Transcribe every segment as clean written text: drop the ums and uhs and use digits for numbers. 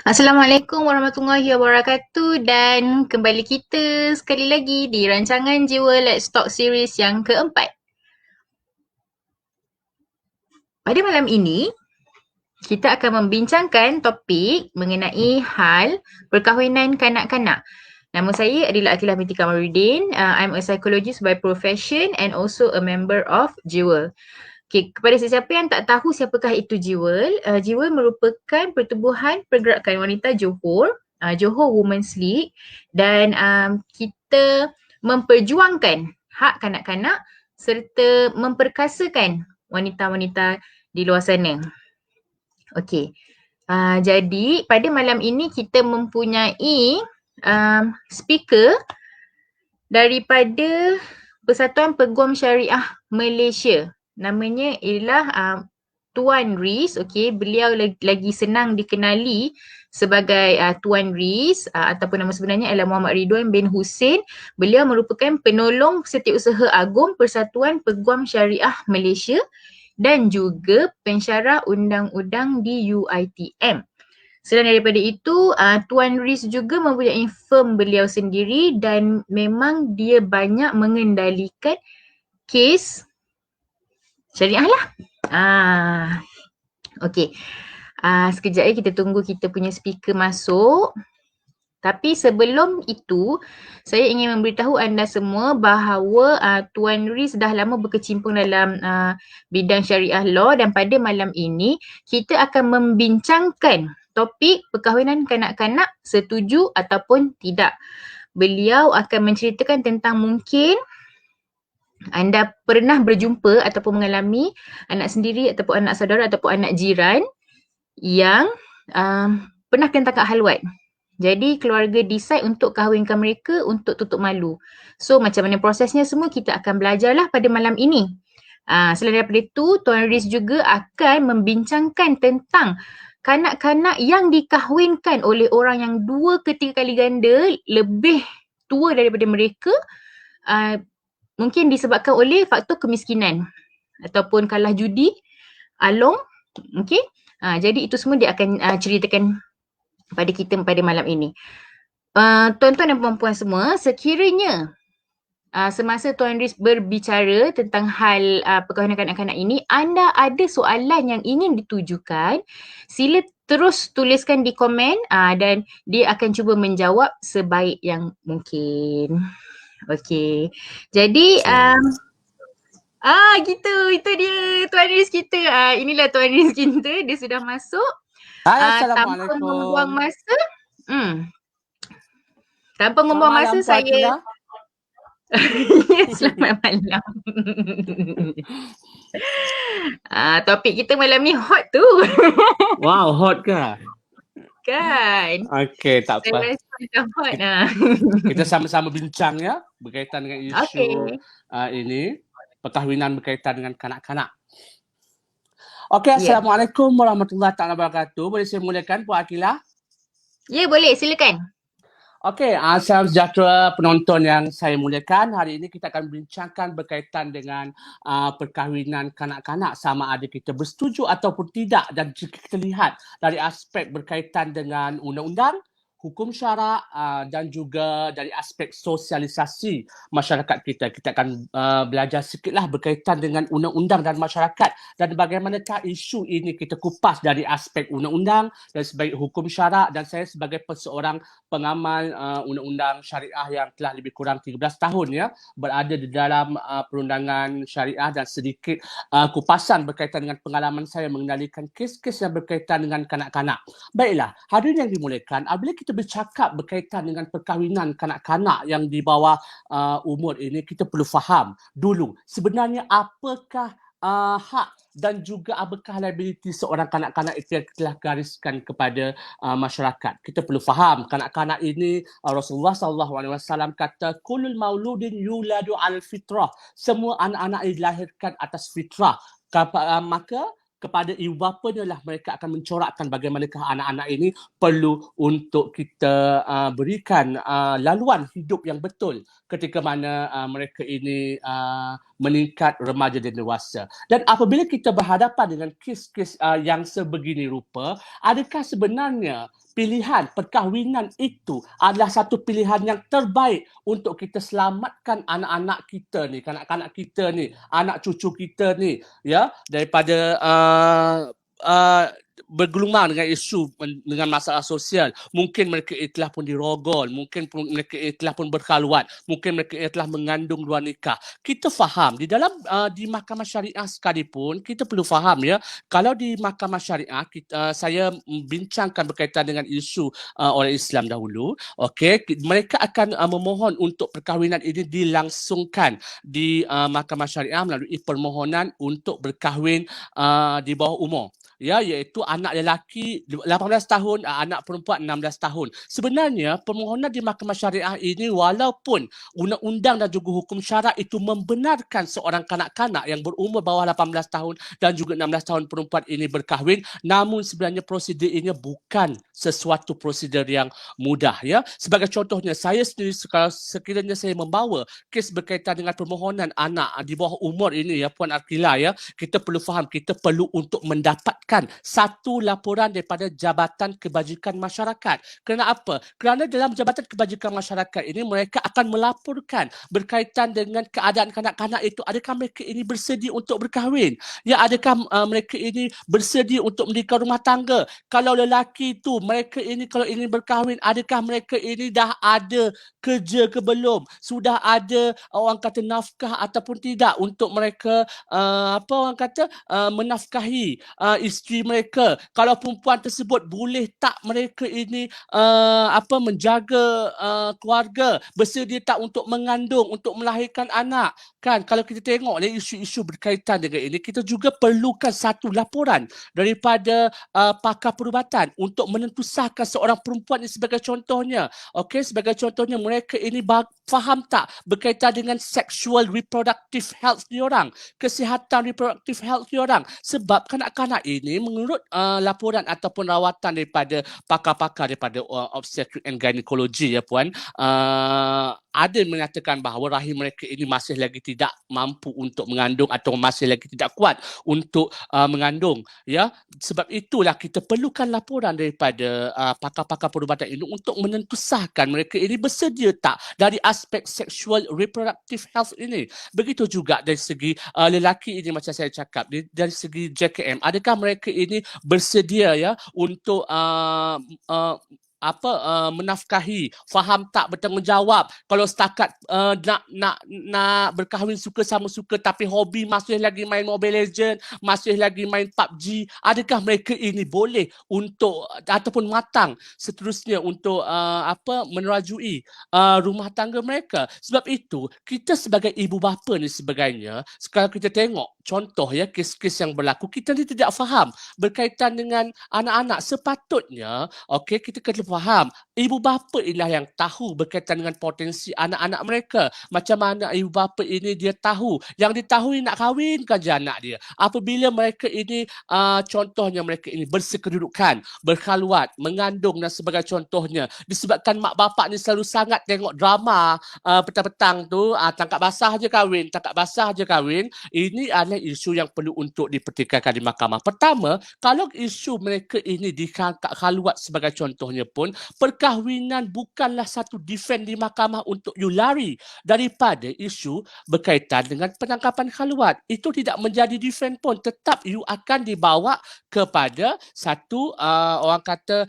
Assalamualaikum warahmatullahi wabarakatuh dan kembali kita sekali lagi di rancangan Jiwa Let's Talk series yang keempat. Pada malam ini, kita akan membincangkan topik mengenai hal perkahwinan kanak-kanak. Nama saya adalah Akilah binti Kamaruddin. I'm a psychologist by profession and also a member of Jewel. Okay, kepada sesiapa yang tak tahu siapakah itu Jewel, Jewel merupakan pertubuhan pergerakan wanita Johor, Johor Women's League, dan kita memperjuangkan hak kanak-kanak serta memperkasakan wanita-wanita di luar sana. Okey, jadi pada malam ini kita mempunyai speaker daripada Persatuan Peguam Syariah Malaysia. Namanya ialah Tuan Riz. Okey, beliau lagi senang dikenali sebagai Tuan Riz, ataupun nama sebenarnya adalah Muhammad Ridwan bin Hussein. Beliau merupakan penolong Setiausaha Agung Persatuan Peguam Syariah Malaysia dan juga pensyarah undang-undang di UiTM. Selain daripada itu, Tuan Riz juga mempunyai firm beliau sendiri dan memang dia banyak mengendalikan kes syariah lah. Okey. Sekejap kita tunggu kita punya speaker masuk. Tapi sebelum itu, saya ingin memberitahu anda semua bahawa Tuan Riz dah lama berkecimpung dalam bidang syariah law dan pada malam ini kita akan membincangkan topik perkahwinan kanak-kanak setuju ataupun tidak. Beliau akan menceritakan tentang mungkin anda pernah berjumpa ataupun mengalami anak sendiri ataupun anak saudara ataupun anak jiran yang pernah kena tangkap halwat. Jadi keluarga decide untuk kahwinkan mereka untuk tutup malu. So macam mana prosesnya semua kita akan belajarlah pada malam ini. Selain daripada itu, Tuan Riz juga akan membincangkan tentang kanak-kanak yang dikahwinkan oleh orang yang 2 ke 3 kali ganda lebih tua daripada mereka, mungkin disebabkan oleh faktor kemiskinan ataupun kalah judi, along. Okay. Jadi itu semua dia akan ceritakan pada kita pada malam ini. Tuan-tuan dan puan-puan semua, sekiranya semasa Tuan Riz berbicara tentang hal perkahwinan kanak-kanak ini, anda ada soalan yang ingin ditujukan, sila terus tuliskan di komen dan dia akan cuba menjawab sebaik yang mungkin. Okey. Jadi gitu. Itu dia Tuan Riz kita. Inilah Tuan Riz kita, dia sudah masuk. Hai, Tanpa membuang Assalamualaikum. masa, tanpa membuang masa saya selamat malam. Topik kita malam ni hot tu. Wow, hot ke? Kan? Okey, tak apa. Saya rasa macam hot. Kita sama-sama bincang ya berkaitan dengan isu ini, perkahwinan berkaitan dengan kanak-kanak. Okey, Assalamualaikum warahmatullahi taala wabarakatuh. Boleh saya mulakan Puan Akilah? Ya, boleh. Silakan. Okey, salam sejahtera penonton yang saya muliakan. Hari ini kita akan bincangkan berkaitan dengan perkahwinan kanak-kanak, sama ada kita bersetuju ataupun tidak, dan jika kita lihat dari aspek berkaitan dengan undang-undang, hukum syarak dan juga dari aspek sosialisasi masyarakat kita. Kita akan belajar sikitlah berkaitan dengan undang-undang dan masyarakat dan bagaimanakah isu ini kita kupas dari aspek undang-undang dan sebagai hukum syarak, dan saya sebagai seorang pengamal undang-undang syariah yang telah lebih kurang 13 tahun ya berada di dalam perundangan syariah, dan sedikit kupasan berkaitan dengan pengalaman saya mengendalikan kes-kes yang berkaitan dengan kanak-kanak. Baiklah, hadirin yang dimuliakan, apabila kita bercakap berkaitan dengan perkahwinan kanak-kanak yang di bawah umur ini, kita perlu faham dulu sebenarnya apakah hak dan juga apakah liability seorang kanak-kanak itu yang telah gariskan kepada masyarakat. Kita perlu faham kanak-kanak ini, Rasulullah SAW kata kullul mauludin yuladu al fitrah. Semua anak-anak dilahirkan atas fitrah. Maka kepada ibu bapanya lah mereka akan mencorakkan bagaimanakah anak-anak ini perlu untuk kita berikan laluan hidup yang betul ketika mana mereka ini meningkat remaja dan dewasa. Dan apabila kita berhadapan dengan kes-kes yang sebegini rupa, adakah sebenarnya pilihan perkahwinan itu adalah satu pilihan yang terbaik untuk kita selamatkan anak-anak kita ni, kanak-kanak kita ni, anak cucu kita ni, ya, daripada bergelumang dengan isu dengan masalah sosial. Mungkin mereka telah pun dirogol, mungkin mereka telah pun berkhalwat, mungkin mereka telah mengandung luar nikah. Kita faham di dalam di mahkamah syariah sekalipun kita perlu faham ya, kalau di mahkamah syariah saya bincangkan berkaitan dengan isu orang Islam dahulu, okey, mereka akan memohon untuk perkahwinan ini dilangsungkan di mahkamah syariah melalui permohonan untuk berkahwin di bawah umur. Ya, iaitu anak lelaki 18 tahun, anak perempuan 16 tahun. Sebenarnya permohonan di mahkamah syariah ini, walaupun undang-undang dan juga hukum syarak itu membenarkan seorang kanak-kanak yang berumur bawah 18 tahun dan juga 16 tahun perempuan ini berkahwin, namun sebenarnya prosedur ini bukan sesuatu prosedur yang mudah ya. Sebagai contohnya, saya sendiri sekiranya saya membawa kes berkaitan dengan permohonan anak di bawah umur ini ya Puan Akilah ya, kita perlu faham, kita perlu untuk mendapatkan satu laporan daripada Jabatan Kebajikan Masyarakat. Kerana apa? Kerana dalam Jabatan Kebajikan Masyarakat ini mereka akan melaporkan berkaitan dengan keadaan kanak-kanak itu. Adakah mereka ini bersedia untuk berkahwin? Ya, adakah mereka ini bersedia untuk mendirikan rumah tangga? Kalau lelaki itu mereka ini kalau ingin berkahwin, adakah mereka ini dah ada kerja ke belum? Sudah ada orang kata nafkah ataupun tidak untuk mereka apa orang kata menafkahi isteri mereka. Kalau perempuan tersebut boleh tak mereka ini apa menjaga keluarga, bersedia tak untuk mengandung, untuk melahirkan anak. Kan kalau kita tengok isu-isu berkaitan dengan ini, kita juga perlukan satu laporan daripada pakar perubatan untuk menentusahkan seorang perempuan ini sebagai contohnya. Okey, sebagai contohnya mereka ini faham tak berkaitan dengan sexual reproductive health diorang, kesihatan reproductive health diorang. Sebab kanak-kanak ini menurut laporan ataupun rawatan daripada pakar-pakar daripada obstetric and gynecology ya puan, ada menyatakan bahawa rahim mereka ini masih lagi tidak mampu untuk mengandung atau masih lagi tidak kuat untuk mengandung ya. Sebab itulah kita perlukan laporan daripada pakar-pakar perubatan ini untuk menentusahkan mereka ini bersedia tak dari aspek sexual reproductive health ini. Begitu juga dari segi lelaki ini macam saya cakap, dari segi JKM, adakah mereka ini bersedia ya untuk menafkahi, faham tak bertanggungjawab. Kalau setakat nak berkahwin suka sama suka tapi hobi masih lagi main Mobile Legend, masih lagi main PUBG, adakah mereka ini boleh untuk ataupun matang seterusnya untuk menerajui rumah tangga mereka. Sebab itu kita sebagai ibu bapa ni sebagainya, sekarang kita tengok contoh ya kes-kes yang berlaku, kita ni tidak faham berkaitan dengan anak-anak. Sepatutnya okey, kita kena faham ibu bapa inilah yang tahu berkaitan dengan potensi anak-anak mereka. Macam mana ibu bapa ini dia tahu, yang ditahui nak kahwinkan je anak dia apabila mereka ini contohnya mereka ini bersekedudukan, berkhaluat, mengandung dan sebagai contohnya, disebabkan mak bapak ni selalu sangat tengok drama petang-petang tu, tangkap basah je kahwin, tangkap basah je kahwin. Ini adalah isu yang perlu untuk dipertikaikan di mahkamah. Pertama, kalau isu mereka ini dikangkat khaluat sebagai contohnya pun, perkahwinan bukanlah satu defend di mahkamah untuk you lari daripada isu berkaitan dengan penangkapan khaluat. Itu tidak menjadi defend pun, tetap you akan dibawa kepada satu orang kata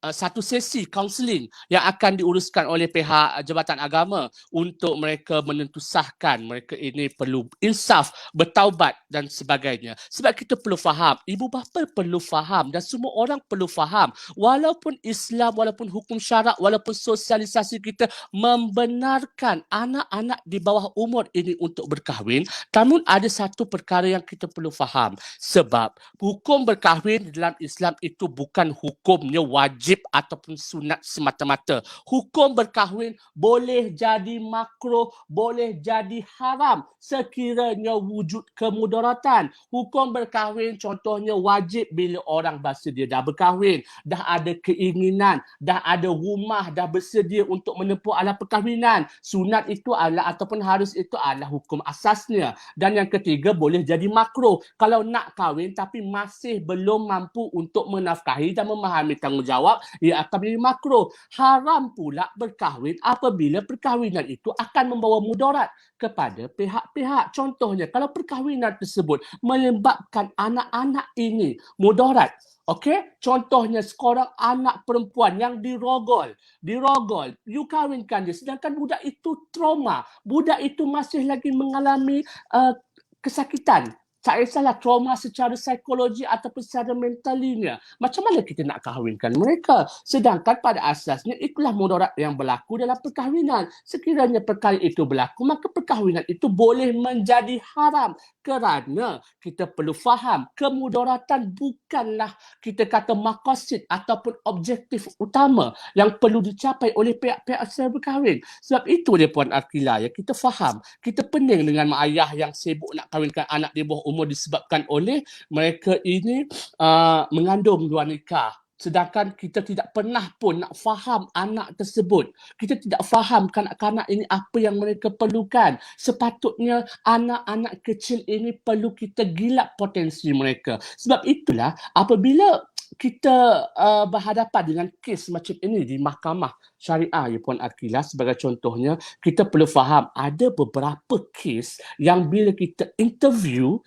satu sesi kaunseling yang akan diuruskan oleh pihak Jabatan Agama untuk mereka menentusahkan mereka ini perlu insaf, bertaubat dan sebagainya. Sebab kita perlu faham, ibu bapa perlu faham dan semua orang perlu faham, walaupun Islam, walaupun hukum syarak, walaupun sosialisasi kita membenarkan anak-anak di bawah umur ini untuk berkahwin, namun ada satu perkara yang kita perlu faham. Sebab hukum berkahwin dalam Islam itu bukan hukumnya wajib ataupun sunat semata-mata. Hukum berkahwin boleh jadi makruh, boleh jadi haram sekiranya wujud kemudaratan. Hukum berkahwin contohnya wajib bila orang bersedia dah berkahwin, dah ada keinginan, dah ada rumah, dah bersedia untuk menempuh alam perkahwinan. Sunat itu adalah ataupun harus itu adalah hukum asasnya. Dan yang ketiga boleh jadi makruh. Kalau nak kahwin tapi masih belum mampu untuk menafkahi dan memahami tanggungjawab, ia akan menjadi makruh. Haram pula berkahwin apabila perkahwinan itu akan membawa mudarat kepada pihak-pihak. Contohnya, kalau perkahwinan tersebut menyebabkan anak-anak ini mudarat, okey, contohnya seorang anak perempuan yang dirogol, you kahwinkan dia, sedangkan budak itu trauma, budak itu masih lagi mengalami kesakitan. Tak kisahlah trauma secara psikologi ataupun secara mentalinya. Macam mana kita nak kahwinkan mereka? Sedangkan pada asasnya itulah mudarat yang berlaku dalam perkahwinan. Sekiranya perkara itu berlaku, maka perkahwinan itu boleh menjadi haram. Kerana kita perlu faham, kemudaratan bukanlah kita kata maqasid ataupun objektif utama yang perlu dicapai oleh pihak-pihak secara berkahwin. Sebab itu dia Puan Arkila, ya, kita faham, kita pening dengan mak ayah yang sibuk nak kahwinkan anak di bawah umur disebabkan oleh mereka ini mengandung luar nikah. sedangkan kita tidak pernah pun nak faham anak tersebut. Kita tidak faham kanak-kanak ini apa yang mereka perlukan. Sepatutnya anak-anak kecil ini perlu kita gilap potensi mereka. Sebab itulah apabila kita berhadapan dengan kes macam ini di mahkamah syariah ya Puan Akilah, sebagai contohnya, kita perlu faham ada beberapa kes yang bila kita interview,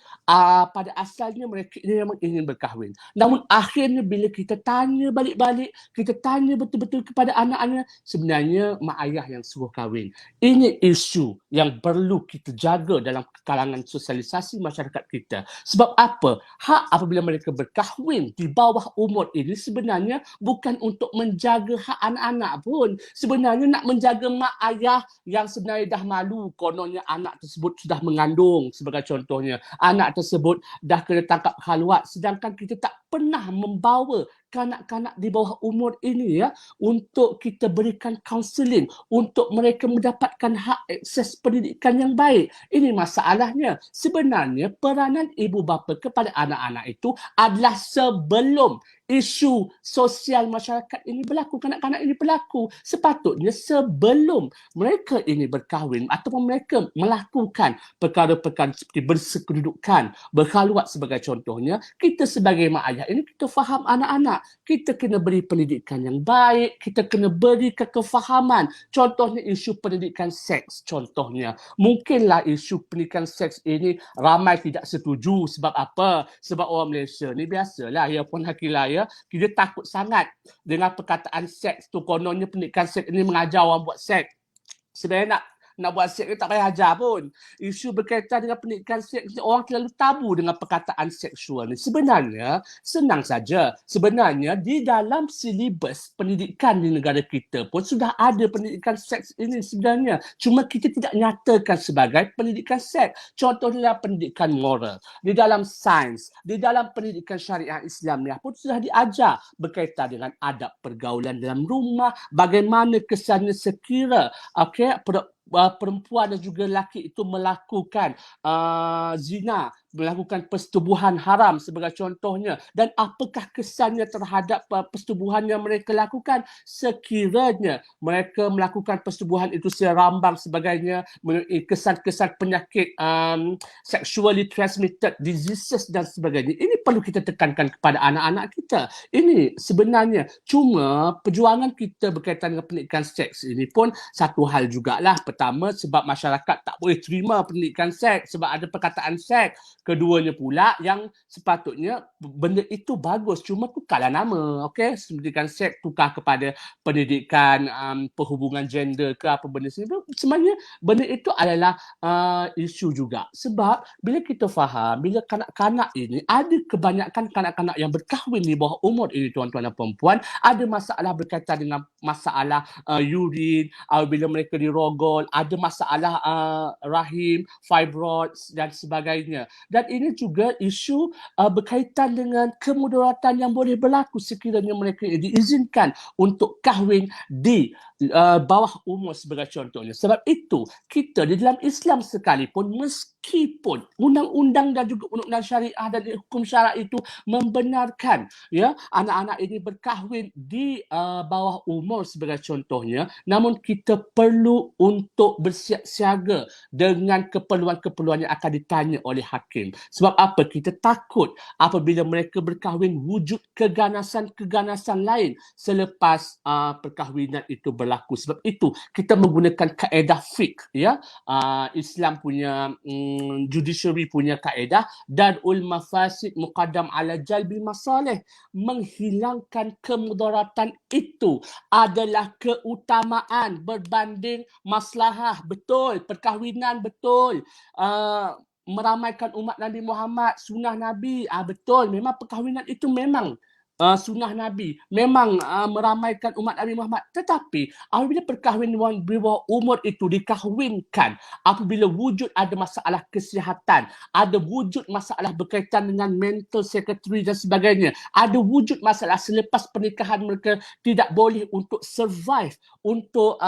pada asalnya mereka ini memang ingin berkahwin. Namun akhirnya bila kita tanya balik-balik, kita tanya betul-betul kepada anak-anak, sebenarnya mak ayah yang suruh kahwin. Ini isu yang perlu kita jaga dalam kalangan sosialisasi masyarakat kita. Sebab apa? Hak apabila mereka berkahwin di bawah umur ini sebenarnya bukan untuk menjaga hak anak-anak pun. Sebenarnya nak menjaga mak ayah yang sebenarnya dah malu kononnya anak tersebut sudah mengandung, sebagai contohnya. Anak tersebut dah kena tangkap khaluat, sedangkan kita tak pernah membawa kanak-kanak di bawah umur ini ya untuk kita berikan kaunseling untuk mereka mendapatkan hak akses pendidikan yang baik. Ini masalahnya. Sebenarnya peranan ibu bapa kepada anak-anak itu adalah sebelum isu sosial masyarakat ini berlaku, kanak-kanak ini berlaku. Sepatutnya sebelum mereka ini berkahwin ataupun mereka melakukan perkara-perkara seperti bersekedudukan, berkhaluat sebagai contohnya, kita sebagai mak ayah ini kita faham anak-anak. Kita kena beri pendidikan yang baik, kita kena berikan kefahaman. Contohnya isu pendidikan seks, contohnya. Mungkinlah isu pendidikan seks ini ramai tidak setuju. Sebab apa? Sebab orang Malaysia ni biasalah ya Puan Hakilah ya, kita takut sangat dengan perkataan seks tu. Kononnya pendidikan seks ini mengajar orang buat seks. Sebenarnya nak buat seks ni tak payah ajar pun. Isu berkaitan dengan pendidikan seks, orang terlalu tabu dengan perkataan seksual ni. Sebenarnya senang saja. Sebenarnya di dalam silibus pendidikan di negara kita pun sudah ada pendidikan seks ini sebenarnya. Cuma kita tidak nyatakan sebagai pendidikan seks. Contohnya pendidikan moral. Di dalam sains, di dalam pendidikan syariah Islamiah pun sudah diajar berkaitan dengan adab pergaulan dalam rumah, bagaimana kesannya sekira perempuan dan juga lelaki itu melakukan zina, melakukan persetubuhan haram sebagai contohnya, dan apakah kesannya terhadap persetubuhan yang mereka lakukan sekiranya mereka melakukan persetubuhan itu secara rambang sebagainya, kesan-kesan penyakit sexually transmitted diseases dan sebagainya. Ini perlu kita tekankan kepada anak-anak kita. Ini sebenarnya cuma perjuangan kita berkaitan dengan pendidikan seks ini pun satu hal jugalah. Pertama, sebab masyarakat tak boleh terima pendidikan seks sebab ada perkataan seks. Keduanya pula yang sepatutnya benda itu bagus, cuma tukarlah nama, okey? Pendidikan seks tukar kepada pendidikan perhubungan gender ke apa benda semua. Sebenarnya benda itu adalah isu juga. Sebab bila kita faham, bila kanak-kanak ini, ada kebanyakan kanak-kanak yang berkahwin di bawah umur ini, tuan-tuan dan perempuan, ada masalah berkaitan dengan masalah urin, bila mereka dirogol, ada masalah rahim, fibroids dan sebagainya. Dan ini juga isu berkaitan dengan kemudaratan yang boleh berlaku sekiranya mereka diizinkan untuk kahwin di bawah umur sebagai contohnya. Sebab itu kita di dalam Islam sekalipun, meskipun undang-undang dan juga undang-undang syariah dan hukum syarak itu membenarkan ya anak-anak ini berkahwin di bawah umur sebagai contohnya, namun kita perlu untuk bersiap siaga dengan keperluan-keperluan yang akan ditanya oleh hakim. Sebab apa? Kita takut apabila mereka berkahwin wujud keganasan-keganasan lain selepas perkahwinan itu berlaku. Sebab itu kita menggunakan kaedah fiqh ya. Islam punya judiciary punya kaedah darul mafasid muqaddam ala jalbil masalih. Menghilangkan kemudaratan itu adalah keutamaan berbanding maslahah. Betul, perkahwinan betul. Meramaikan umat Nabi Muhammad, sunnah Nabi. Betul, memang perkahwinan itu memang sunnah Nabi, memang meramaikan umat Nabi Muhammad. Tetapi apabila perkahwinan di bawah umur itu dikahwinkan, apabila wujud ada masalah kesihatan, ada wujud masalah berkaitan dengan mental secretary dan sebagainya, ada wujud masalah selepas pernikahan mereka tidak boleh untuk survive, untuk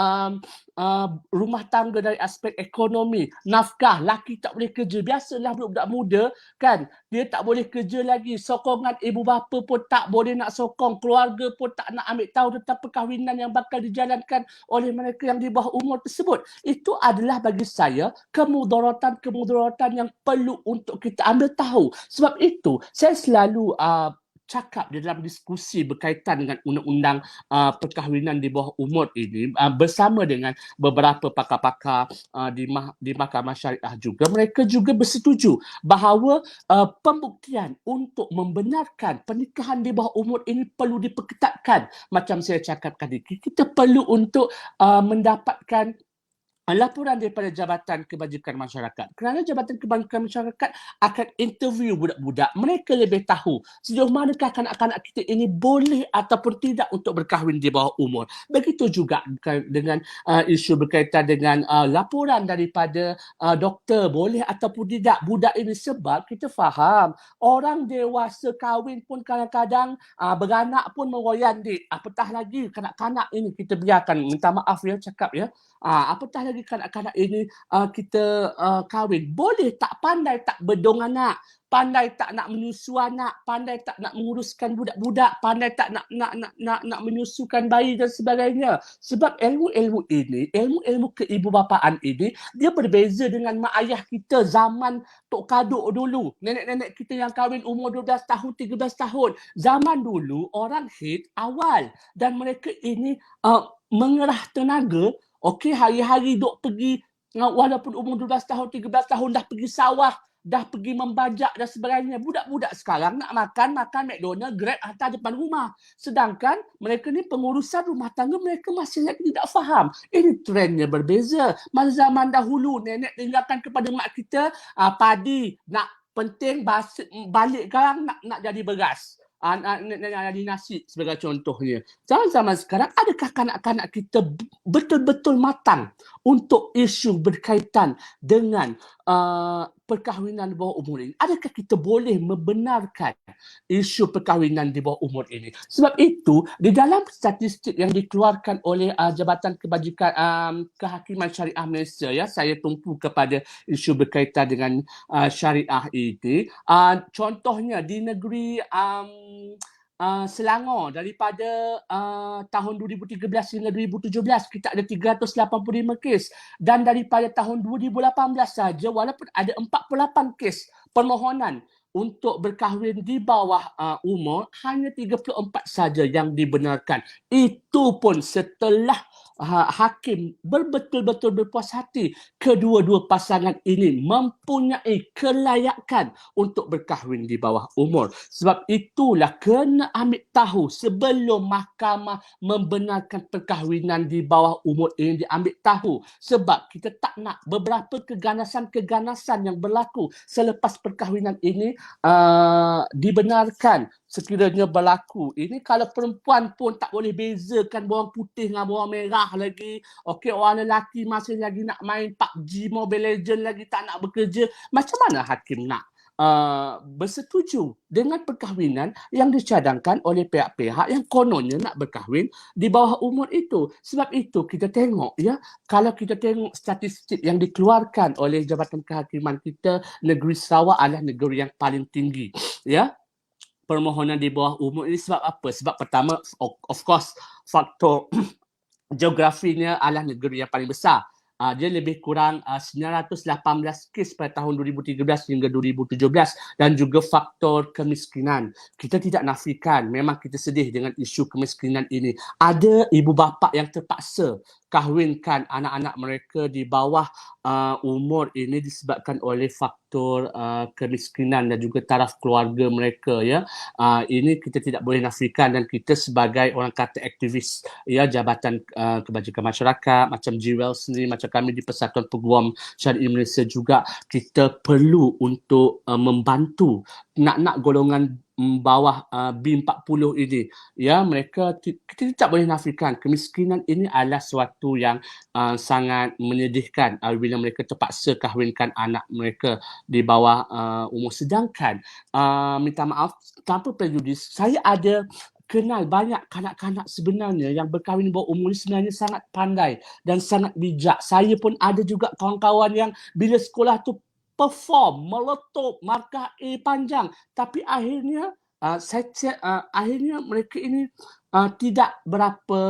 rumah tangga dari aspek ekonomi, nafkah, laki tak boleh kerja. Biasalah budak-budak muda kan, dia tak boleh kerja lagi, sokongan ibu bapa pun tak boleh nak sokong, keluarga pun tak nak ambil tahu tentang perkahwinan yang bakal dijalankan oleh mereka yang di bawah umur tersebut. Itu adalah bagi saya kemudaratan yang perlu untuk kita ambil tahu. Sebab itu saya selalu cakap di dalam diskusi berkaitan dengan undang-undang perkahwinan di bawah umur ini bersama dengan beberapa pakar-pakar di Mahkamah Syariah juga. Mereka juga bersetuju bahawa pembuktian untuk membenarkan pernikahan di bawah umur ini perlu diperketatkan. Macam saya cakap tadi, kita perlu untuk mendapatkan laporan daripada Jabatan Kebajikan Masyarakat. Kerana Jabatan Kebajikan Masyarakat akan interview budak-budak. Mereka lebih tahu sejauh manakah kanak-kanak kita ini boleh ataupun tidak untuk berkahwin di bawah umur. Begitu juga dengan isu berkaitan dengan laporan daripada doktor boleh ataupun tidak budak ini. Sebab kita faham orang dewasa kahwin pun kadang-kadang beranak pun meroyan dik. Apatah lagi kanak-kanak ini kita biarkan. Minta maaf ya cakap ya. Apatah lagi kanak-kanak ini kita kahwin. Boleh tak pandai tak berdong anak, pandai tak nak menyusu anak, pandai tak nak menguruskan budak-budak, pandai tak nak menyusukan bayi dan sebagainya. Sebab ilmu-ilmu ini, ilmu-ilmu keibubapaan ini, dia berbeza dengan mak ayah kita zaman Tok Kaduk dulu. Nenek-nenek kita yang kahwin umur 12 tahun, 13 tahun. Zaman dulu orang hit awal dan mereka ini mengerah tenaga. Okey, hari-hari duk pergi walaupun umur 12 tahun, 13 tahun dah pergi sawah, dah pergi membajak dan sebagainya. Budak-budak sekarang nak makan McDonald, Grab hantar depan rumah. Sedangkan mereka ni pengurusan rumah tangga mereka masih lagi tidak faham. Ini trendnya berbeza. Masa zaman dahulu nenek tinggalkan kepada mak kita padi, nak penting balik sekarang nak jadi beras. Jadi nasi sebagai contohnya. Zaman sekarang, adakah kanak-kanak kita betul-betul matang untuk isu berkaitan dengan perkahwinan di bawah umur ini? Adakah kita boleh membenarkan isu perkahwinan di bawah umur ini? Sebab itu, di dalam statistik yang dikeluarkan oleh Jabatan Kebajikan Kehakiman Syariah Malaysia, ya, saya tumpu kepada isu berkaitan dengan syariah ini. Contohnya di negeri Selangor daripada tahun 2013 hingga 2017 kita ada 385 kes dan daripada tahun 2018 saja walaupun ada 48 kes permohonan untuk berkahwin di bawah umur, hanya 34 saja yang dibenarkan. Itu pun setelah hakim betul-betul berpuas hati kedua-dua pasangan ini mempunyai kelayakan untuk berkahwin di bawah umur. Sebab itulah kena ambil tahu sebelum mahkamah membenarkan perkahwinan di bawah umur ini diambil tahu. Sebab kita tak nak beberapa keganasan-keganasan yang berlaku selepas perkahwinan ini dibenarkan sekiranya berlaku. Ini kalau perempuan pun tak boleh bezakan bawang putih dengan bawang merah lagi. Okey, orang lelaki masih lagi nak main PUBG, Mobile Legend lagi tak nak bekerja. Macam mana hakim nak bersetuju dengan perkahwinan yang dicadangkan oleh pihak-pihak yang kononnya nak berkahwin di bawah umur itu? Sebab itu kita tengok ya, kalau kita tengok statistik yang dikeluarkan oleh Jabatan Kehakiman kita, negeri Sarawak adalah negeri yang paling tinggi ya permohonan di bawah umur ini. Sebab apa? Sebab pertama, of course, faktor geografinya adalah negeri yang paling besar. Dia lebih kurang 918 kes pada tahun 2013 hingga 2017 dan juga faktor kemiskinan. Kita tidak nafikan, memang kita sedih dengan isu kemiskinan ini. Ada ibu bapa yang terpaksa kahwinkan anak-anak mereka di bawah umur ini disebabkan oleh faktor kemiskinan dan juga taraf keluarga mereka ya. Ini kita tidak boleh nafikan dan kita sebagai orang kata aktivis ya Jabatan Kebajikan Masyarakat macam Jewel sendiri, macam kami di Persatuan Peguam Syariah Malaysia juga, kita perlu untuk membantu nak golongan bawah B40 ini ya, mereka kita tidak boleh nafikan kemiskinan ini adalah suatu yang sangat menyedihkan bila mereka terpaksa kahwinkan anak mereka di bawah umur. Sedangkan minta maaf tanpa prejudis, saya ada kenal banyak kanak-kanak sebenarnya yang berkahwin bawah umur sebenarnya sangat pandai dan sangat bijak. Saya pun ada juga kawan-kawan yang bila sekolah tu perform, meletup, markah A panjang. Tapi akhirnya akhirnya mereka ini tidak berapa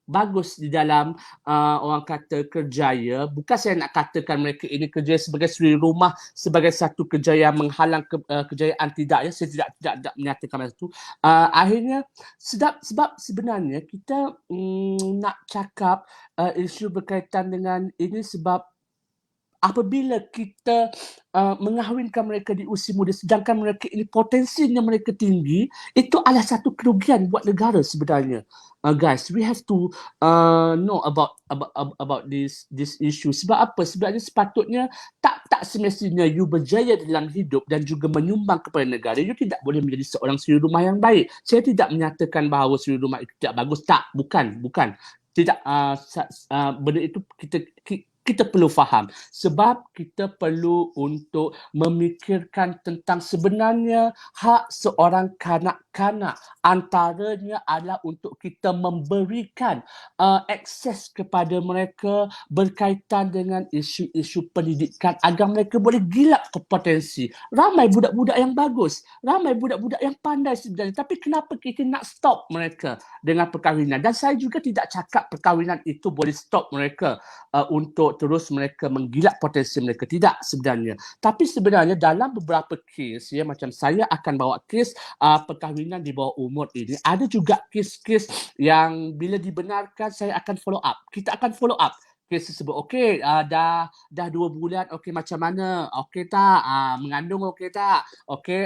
bagus di dalam orang kata kerjaya. Bukan saya nak katakan mereka ini kerja sebagai suri rumah, sebagai satu kerjaya menghalang kejayaan, tidak ya. Saya tidak menyatakan itu. Akhirnya sebab sebenarnya kita nak cakap isu berkaitan dengan ini sebab apabila kita mengahwinkan mereka di usia muda sedangkan mereka ini potensinya mereka tinggi, itu adalah satu kerugian buat negara sebenarnya. Guys, we have to know about this issue. Sebab apa? Sebenarnya sepatutnya tak semestinya you berjaya dalam hidup dan juga menyumbang kepada negara, you tidak boleh menjadi seorang suri rumah yang baik. Saya tidak menyatakan bahawa suri rumah itu tidak bagus. Tak, bukan. Tidak, benda itu kita perlu faham sebab kita perlu untuk memikirkan tentang sebenarnya hak seorang kanak-kanak antaranya adalah untuk kita memberikan akses kepada mereka berkaitan dengan isu-isu pendidikan agar mereka boleh gilap ke potensi. Ramai budak-budak yang bagus, ramai budak-budak yang pandai sebenarnya, tapi kenapa kita nak stop mereka dengan perkahwinan? Dan saya juga tidak cakap perkahwinan itu boleh stop mereka untuk terus mereka menggilap potensi mereka. Tidak sebenarnya. Tapi sebenarnya dalam beberapa kes, ya, macam saya akan bawa kes perkahwinan di bawah umur ini. Ada juga kes-kes yang bila dibenarkan saya akan follow up. Kita akan follow up. Kes tersebut, okey, dah 2 bulan, okey macam mana? Okey tak? Mengandung okey tak? Okey,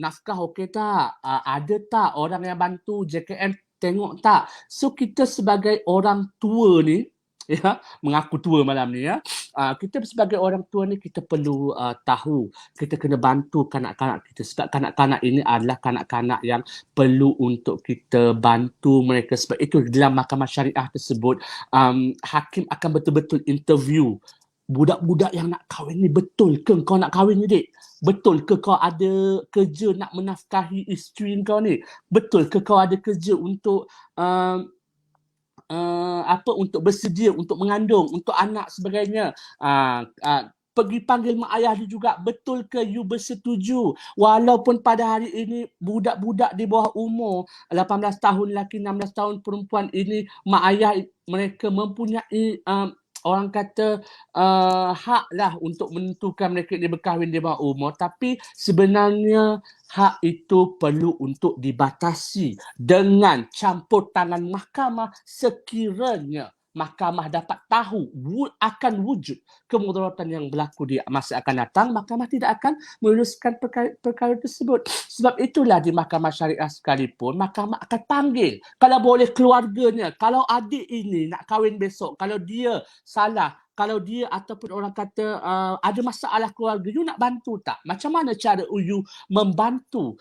nafkah okey tak? Ada tak orang yang bantu JKM tengok tak? So kita sebagai orang tua ni, ya, mengaku tua malam ni, ya, kita sebagai orang tua ni kita perlu tahu, kita kena bantu kanak-kanak kita sebab kanak-kanak ini adalah kanak-kanak yang perlu untuk kita bantu mereka. Sebab itu dalam mahkamah syariah tersebut hakim akan betul-betul interview budak-budak yang nak kahwin ni. Betul ke kau nak kahwin ni, dek? Betul ke kau ada kerja nak menafkahi isteri kau ni? Betul ke kau ada kerja untuk untuk bersedia untuk mengandung untuk anak sebagainya? Pergi panggil mak ayah dia juga. Betul ke you bersetuju walaupun pada hari ini budak-budak di bawah umur 18 tahun lelaki, 16 tahun perempuan ini mak ayah mereka mempunyai orang kata hak lah untuk menentukan mereka ini berkahwin di bawah umur, tapi sebenarnya hak itu perlu untuk dibatasi dengan campur tangan mahkamah sekiranya mahkamah dapat tahu akan wujud kemudaratan yang berlaku di masa akan datang. Mahkamah tidak akan meluluskan perkara tersebut. Sebab itulah di mahkamah syariah sekalipun, mahkamah akan panggil kalau boleh keluarganya. Kalau adik ini nak kahwin besok, kalau dia salah, kalau dia ataupun orang kata ada masalah keluarga, you nak bantu tak? Macam mana cara you membantu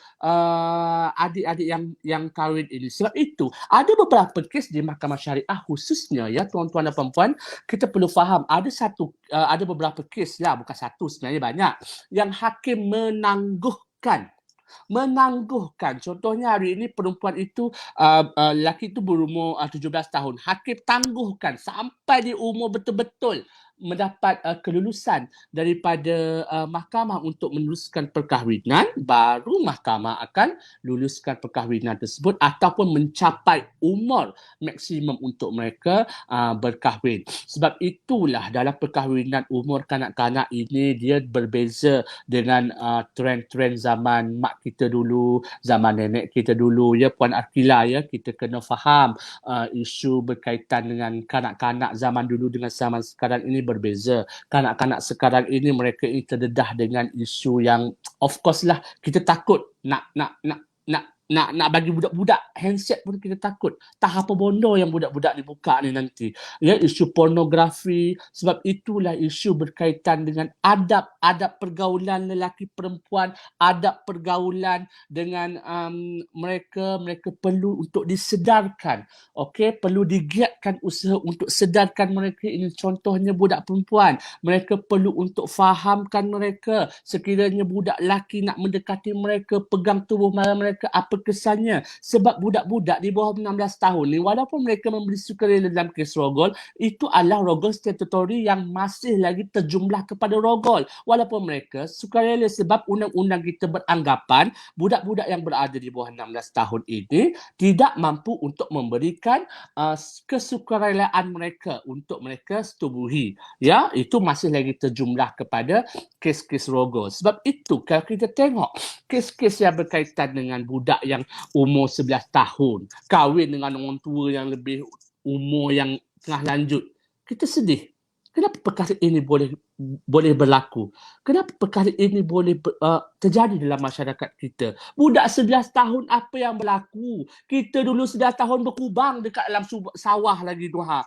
adik-adik yang kahwin ini? Sebab itu ada beberapa kes di mahkamah syariah khususnya, ya tuan-tuan dan puan-puan, kita perlu faham ada beberapa kes lah, bukan satu sebenarnya, banyak yang hakim menangguhkan. Contohnya hari ini perempuan itu lelaki itu berumur 17 tahun. Hakim tangguhkan sampai di umur betul-betul mendapat kelulusan daripada mahkamah untuk meneruskan perkahwinan, baru mahkamah akan luluskan perkahwinan tersebut ataupun mencapai umur maksimum untuk mereka berkahwin. Sebab itulah dalam perkahwinan umur kanak-kanak ini dia berbeza dengan trend-trend zaman mak kita dulu, zaman nenek kita dulu, ya Puan Akila, ya. Kita kena faham isu berkaitan dengan kanak-kanak zaman dulu dengan zaman sekarang ini berbeza. Kanak-kanak sekarang ini mereka ini terdedah dengan isu yang of course lah kita takut nak bagi budak-budak handset pun kita takut. Tak apa bondo yang budak-budak ni buka ni nanti. Ya, isu pornografi. Sebab itulah isu berkaitan dengan adab pergaulan lelaki perempuan, adab pergaulan dengan mereka perlu untuk disedarkan. Okey, perlu digiatkan usaha untuk sedarkan mereka ini. Contohnya budak perempuan, mereka perlu untuk fahamkan mereka sekiranya budak lelaki nak mendekati mereka, pegang tubuh mereka, apa berkesannya sebab budak-budak di bawah 16 tahun ni walaupun mereka membeli sukarela dalam kes rogol, itu adalah rogol statutory yang masih lagi terjumlah kepada rogol walaupun mereka sukarela sebab undang-undang kita beranggapan budak-budak yang berada di bawah 16 tahun ini tidak mampu untuk memberikan kesukarelaan mereka untuk mereka setubuhi. Ya, itu masih lagi terjumlah kepada kes-kes rogol. Sebab itu kalau kita tengok kes-kes yang berkaitan dengan budak yang umur 11 tahun, kahwin dengan orang tua yang lebih umur yang tengah lanjut, kita sedih. Kenapa perkara ini boleh berlaku? Kenapa perkara ini boleh terjadi dalam masyarakat kita? Budak 11 tahun apa yang berlaku? Kita dulu 11 tahun berkubang dekat dalam sawah lagi Tuhan.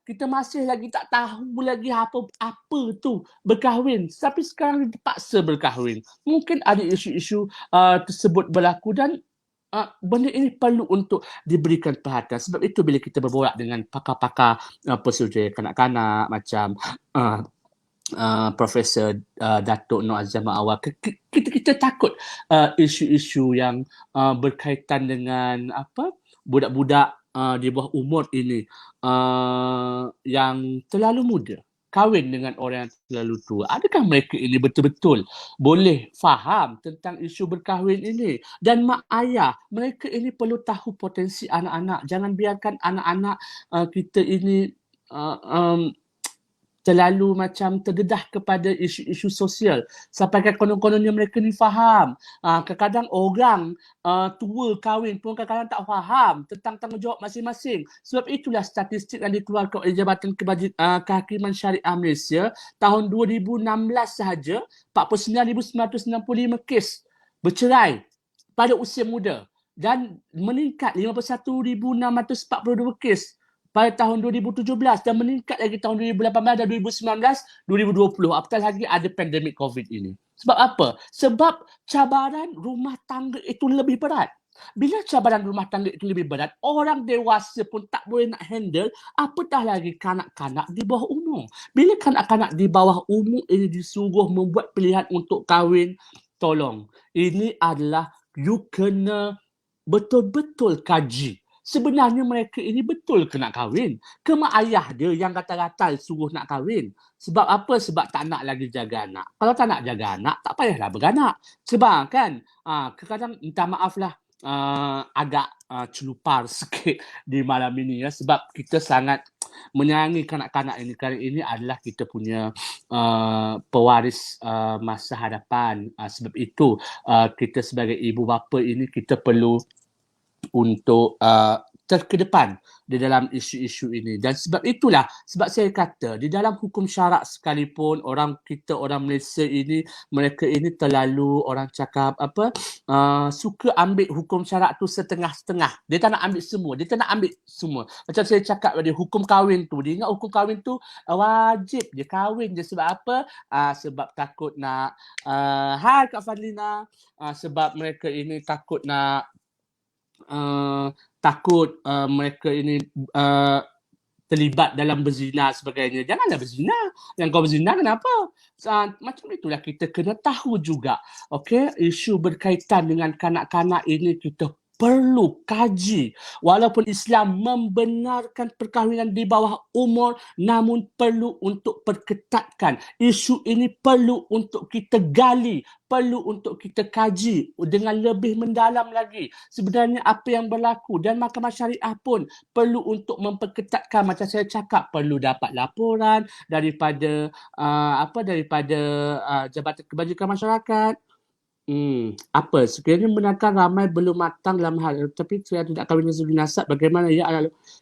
Kita masih lagi tak tahu lagi apa tu berkahwin. Tapi sekarang dipaksa berkahwin. Mungkin ada isu-isu tersebut berlaku dan benda ini perlu untuk diberikan perhatian. Sebab itu bila kita berborak dengan pakar-pakar pesuruh kanak-kanak macam Profesor Datuk Nur Azamah Awal, kita takut isu-isu yang berkaitan dengan budak-budak di bawah umur ini yang terlalu muda kahwin dengan orang yang terlalu tua. Adakah mereka ini betul-betul boleh faham tentang isu berkahwin ini? Dan mak ayah, mereka ini perlu tahu potensi anak-anak. Jangan biarkan anak-anak kita ini terlalu macam terdedah kepada isu-isu sosial sampai konon-kononnya mereka ni faham. Kadang-kadang orang tua kahwin pun kadang-kadang tak faham tentang tanggungjawab masing-masing. Sebab itulah statistik yang dikeluarkan oleh Jabatan Kehakiman Syariah Malaysia tahun 2016 sahaja 49,965 kes bercerai pada usia muda dan meningkat 51,642 kes pada tahun 2017 dan meningkat lagi tahun 2018 dan 2019, 2020. Apatah lagi ada pandemik COVID ini. Sebab apa? Sebab cabaran rumah tangga itu lebih berat. Bila cabaran rumah tangga itu lebih berat, orang dewasa pun tak boleh nak handle, apatah lagi kanak-kanak di bawah umur. Bila kanak-kanak di bawah umur ini disuruh membuat pilihan untuk kahwin, tolong. Ini adalah you kena betul-betul kaji. Sebenarnya mereka ini betul ke nak kahwin? Ke mak ayah dia yang gatal-gatal suruh nak kahwin? Sebab apa? Sebab tak nak lagi jaga anak. Kalau tak nak jaga anak, tak payahlah beranak. Sebab kan, kadang-kadang minta maaf lah, agak celupar sikit di malam ini ya. Sebab kita sangat menyayangi kanak-kanak ini. Kerana ini adalah kita punya pewaris masa hadapan. Sebab itu kita sebagai ibu bapa ini kita perlu untuk terkedepan di dalam isu-isu ini. Dan sebab itulah, sebab saya kata di dalam hukum syarak sekalipun orang Malaysia ini, mereka ini terlalu orang cakap suka ambil hukum syarak tu setengah-setengah. Dia tak nak ambil semua. Dia tak nak ambil semua. Macam saya cakap tadi, hukum kahwin tu. Dia ingat hukum kahwin tu wajib dia kahwin je. Sebab apa? Sebab takut nak hai Kak Fadlina. Sebab mereka ini takut nak mereka ini terlibat dalam berzina sebagainya. Janganlah berzina. Yang kau berzina kenapa? Macam itulah kita kena tahu juga. Okey, isu berkaitan dengan kanak-kanak ini kita perlu kaji. Walaupun Islam membenarkan perkahwinan di bawah umur, namun perlu untuk perketatkan. Isu ini perlu untuk kita gali, perlu untuk kita kaji dengan lebih mendalam lagi. Sebenarnya apa yang berlaku, dan Mahkamah Syariah pun perlu untuk memperketatkan. Macam saya cakap, perlu dapat laporan daripada Jabatan Kebajikan Masyarakat. Sekiranya benarkan ramai belum matang dalam hal, tapi saya tidak kahwin dengan segi nasab, bagaimana ya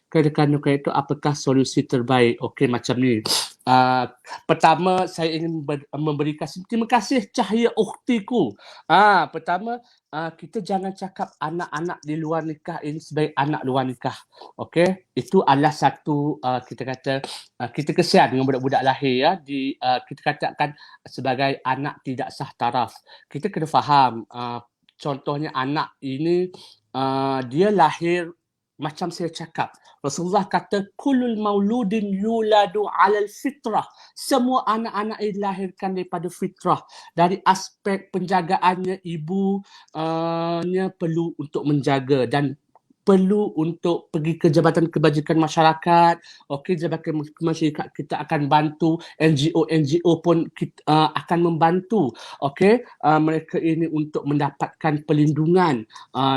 kadang-kadang itu, apakah solusi terbaik? Okey, macam ni. Pertama saya ingin memberi terima kasih Cahaya Ukhtiku. Pertama, kita jangan cakap anak-anak di luar nikah ini sebagai anak luar nikah. Okey, itu adalah satu kita kata kita kesian dengan budak-budak lahir ya, kita katakan sebagai anak tidak sah taraf. Kita kena faham contohnya anak ini dia lahir macam saya cakap, Rasulullah kata kullul mauludin yuladu alal fitrah. Semua anak-anak ini dilahirkan daripada fitrah. Dari aspek penjagaannya, ibunya perlu untuk menjaga dan perlu untuk pergi ke Jabatan Kebajikan Masyarakat. Okey, Jabatan Masyarakat kita akan bantu, NGO pun akan membantu. Okey, mereka ini untuk mendapatkan perlindungan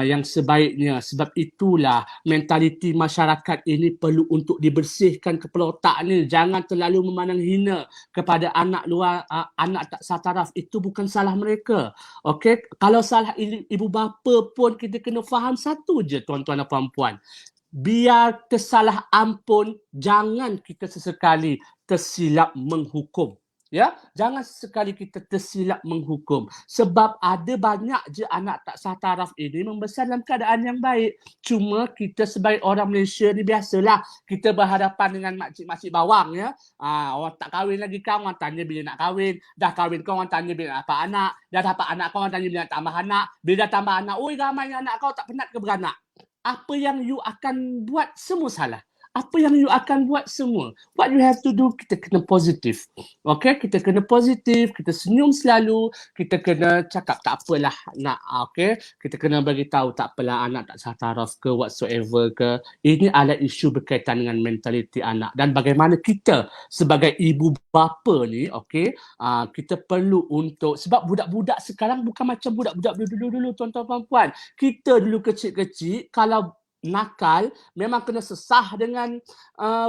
yang sebaiknya. Sebab itulah mentaliti masyarakat ini perlu untuk dibersihkan kepala otak ni. Jangan terlalu memandang hina kepada anak luar, anak tak sataraf. Itu bukan salah mereka. Okey, kalau salah ibu bapa pun kita kena faham satu je, tuan-tuan dan puan-puan. Biar tersalah ampun, jangan kita sesekali tersilap menghukum. Ya, jangan sekali kita tersilap menghukum. Sebab ada banyak je anak tak sah taraf ini membesar dalam keadaan yang baik. Cuma kita sebagai orang Malaysia ni biasalah kita berhadapan dengan makcik-makcik bawang ya. Orang tak kahwin lagi kau, orang tanya bila nak kahwin. Dah kahwin kau, orang tanya bila nak dapat anak. Dah dapat anak kau, orang tanya bila nak tambah anak. Bila dah tambah anak, oi ramai anak kau, tak penat ke beranak? Apa yang you akan buat semua salah. Apa yang you akan buat semua. What you have to do, kita kena positif. Okay, kita kena positif, kita senyum selalu, kita kena cakap tak apalah nak, okay. Kita kena bagi tahu tak apalah anak tak sah taraf ke whatsoever ke. Ini adalah isu berkaitan dengan mentaliti anak dan bagaimana kita sebagai ibu bapa ni, okay, kita perlu untuk, sebab budak-budak sekarang bukan macam budak-budak dulu-dulu tuan-tuan puan. Kita dulu kecil-kecil kalau nakal memang kena sesah dengan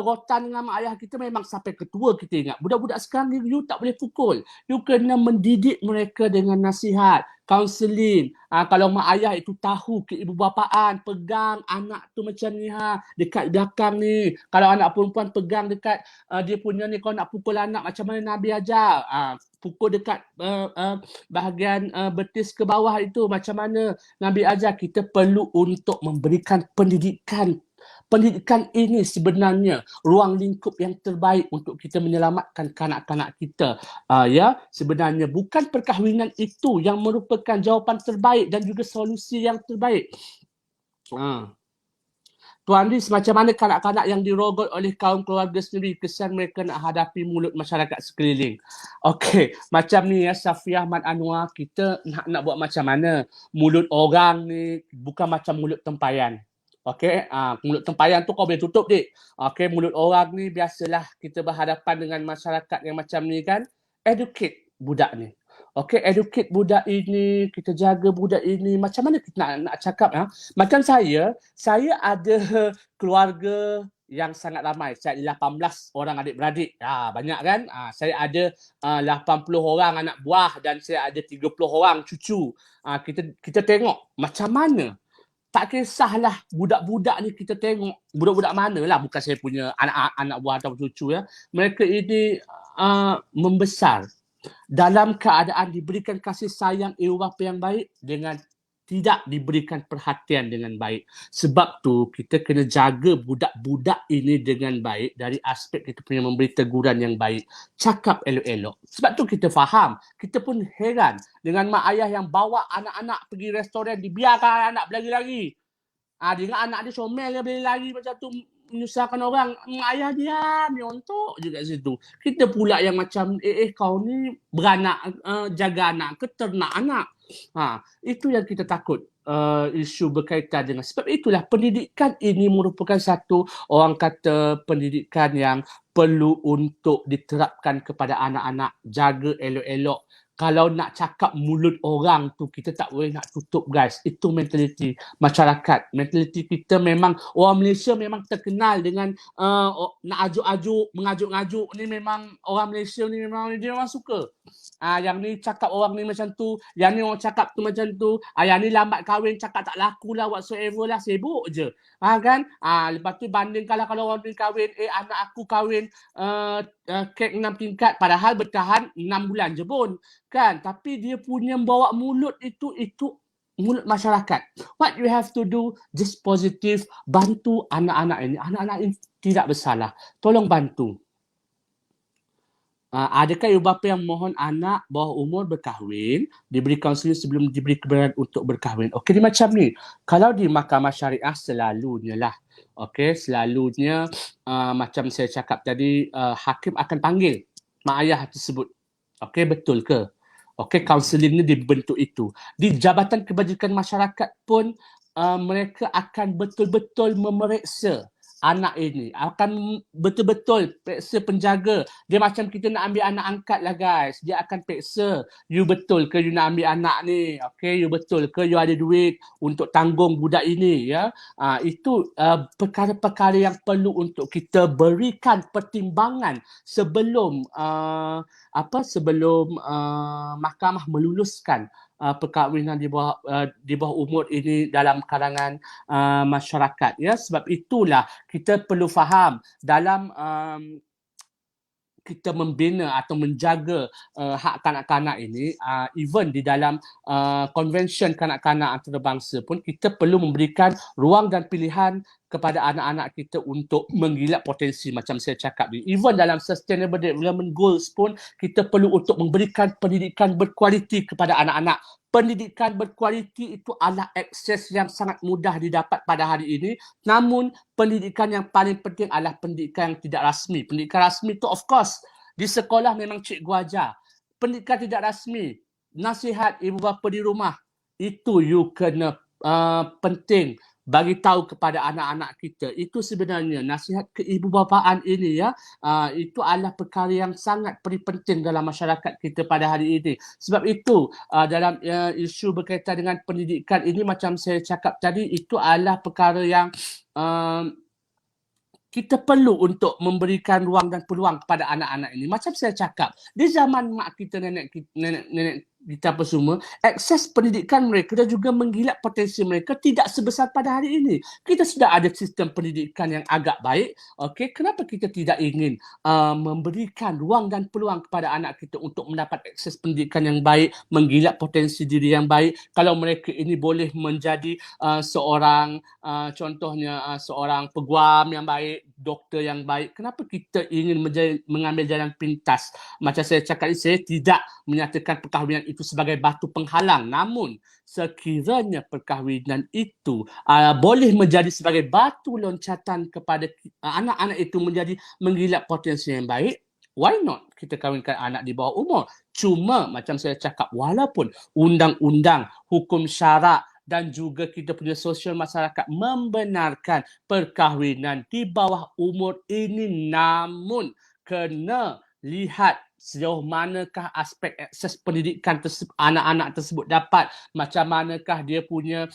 rotan dengan mak ayah kita, memang sampai ketua kita ingat. Budak-budak sekarang you tak boleh pukul, you kena mendidik mereka dengan nasihat, kaunseling. Kalau mak ayah itu tahu keibubapaan, pegang anak tu macam ni dekat belakang ni. Kalau anak perempuan pegang dekat dia punya ni, kau nak pukul anak macam mana Nabi ajar. Pukul dekat bahagian betis ke bawah itu macam mana Nabi ajar. Kita perlu untuk memberikan pendidikan. Pendidikan ini sebenarnya ruang lingkup yang terbaik untuk kita menyelamatkan kanak-kanak kita. Ya, sebenarnya bukan perkahwinan itu yang merupakan jawapan terbaik dan juga solusi yang terbaik. Tuan Riz, macam mana kanak-kanak yang dirogol oleh kaum keluarga sendiri, kesan mereka nak hadapi mulut masyarakat sekeliling? Okey, macam ni ya Safiah Ahmad Anwar, kita nak buat macam mana? Mulut orang ni bukan macam mulut tempayan. Okey, mulut tempayan tu kau boleh tutup dik. Okey, mulut orang ni biasalah kita berhadapan dengan masyarakat yang macam ni kan. Educate budak ni. Okey, educate budak ini, kita jaga budak ini. Macam mana kita nak cakap ya? Macam saya ada keluarga yang sangat ramai. Saya ada 18 orang adik-beradik. Banyak kan? Saya ada 80 orang anak buah dan saya ada 30 orang cucu. Kita tengok macam mana. Tak kisahlah budak-budak ni, kita tengok budak-budak mana lah, bukan saya punya anak buah atau cucu ya. Mereka ini membesar dalam keadaan diberikan kasih sayang ibu bapa yang baik dengan tidak diberikan perhatian dengan baik. Sebab tu kita kena jaga budak-budak ini dengan baik dari aspek kita punya memberi teguran yang baik. Cakap elok-elok. Sebab tu kita faham. Kita pun heran dengan mak ayah yang bawa anak-anak pergi restoran, dibiarkan anak berlari-lari. Dia ingat anak dia comel dia berlari macam tu, menyusahkan orang. Mak ayah diam, nyontok je kat situ. Kita pula yang macam, kau ni beranak, jaga anak ke ternak anak. Itu yang kita takut, isu berkaitan dengan. Sebab itulah pendidikan ini merupakan satu, orang kata pendidikan yang perlu untuk diterapkan kepada anak-anak. Jaga elok-elok. Kalau nak cakap mulut orang tu, kita tak boleh nak tutup guys. Itu mentaliti masyarakat. Mentaliti kita memang, orang Malaysia memang terkenal dengan nak ajuk-ajuk, mengajuk-ngajuk ni memang orang Malaysia ni memang dia orang suka. Yang ni cakap orang ni macam tu, yang ni orang cakap tu macam tu, yang ni lambat kahwin cakap tak laku lah whatsoever lah, sibuk je. Kan? Lepas tu bandingkanlah kalau orang ni kahwin, anak aku kahwin kek 6 tingkat, padahal bertahan 6 bulan je pun. Kan? Tapi dia punya bawa mulut itu mulut masyarakat. What you have to do, just positive, bantu anak-anak ini. Anak-anak ini tidak bersalah. Tolong bantu. Adakah ibu bapa yang mohon anak bawah umur berkahwin diberi kaunseling sebelum diberi kebenaran untuk berkahwin? Okey, dia macam ni. Kalau di mahkamah syariah selalunya lah. Okey, selalunya macam saya cakap tadi, hakim akan panggil mak ayah tersebut. Okey, betul ke? Okey, kaunseling ni dibentuk itu. Di Jabatan Kebajikan Masyarakat pun mereka akan betul-betul memeriksa anak ini, akan betul-betul periksa penjaga. Dia macam kita nak ambil anak angkat lah guys. Dia akan periksa, you betul ke you nak ambil anak ni? Okay, you betul ke you ada duit untuk tanggung budak ini? Ya, itu perkara-perkara yang perlu untuk kita berikan pertimbangan sebelum sebelum mahkamah meluluskan perkahwinan di bawah umur ini dalam kalangan masyarakat. Ya, sebab itulah kita perlu faham dalam kita membina atau menjaga hak kanak-kanak ini, even di dalam konvensyen kanak-kanak antarabangsa pun kita perlu memberikan ruang dan pilihan kepada anak-anak kita untuk menggilap potensi macam saya cakap ni. Even dalam Sustainable Development Goals pun kita perlu untuk memberikan pendidikan berkualiti kepada anak-anak. Pendidikan berkualiti itu adalah akses yang sangat mudah didapat pada hari ini. Namun pendidikan yang paling penting adalah pendidikan yang tidak rasmi. Pendidikan rasmi itu of course di sekolah memang cikgu ajar. Pendidikan tidak rasmi, nasihat ibu bapa di rumah, itu you kena penting bagi tahu kepada anak-anak kita. Itu sebenarnya nasihat keibubapaan ini ya, itu adalah perkara yang sangat penting dalam masyarakat kita pada hari ini. Sebab itu dalam isu berkaitan dengan pendidikan ini macam saya cakap tadi, itu adalah perkara yang kita perlu untuk memberikan ruang dan peluang kepada anak-anak ini. Macam saya cakap, di zaman mak kita, nenek kita apa semua, akses pendidikan mereka dan juga menggilap potensi mereka tidak sebesar pada hari ini. Kita sudah ada sistem pendidikan yang agak baik. Okey, kenapa kita tidak ingin memberikan ruang dan peluang kepada anak kita untuk mendapat akses pendidikan yang baik, menggilap potensi diri yang baik? Kalau mereka ini boleh menjadi seorang contohnya seorang peguam yang baik, doktor yang baik, kenapa kita ingin mengambil jalan pintas? Macam saya cakap, saya tidak menyatakan perkahwinan itu sebagai batu penghalang, namun sekiranya perkahwinan itu boleh menjadi sebagai batu loncatan kepada anak-anak itu menjadi menggilap potensi yang baik, why not kita kahwinkan anak di bawah umur? Cuma macam saya cakap, walaupun undang-undang, hukum syarak dan juga kita punya sosial masyarakat membenarkan perkahwinan di bawah umur ini, namun kena lihat sejauh manakah aspek akses pendidikan anak-anak tersebut dapat, macam manakah dia punya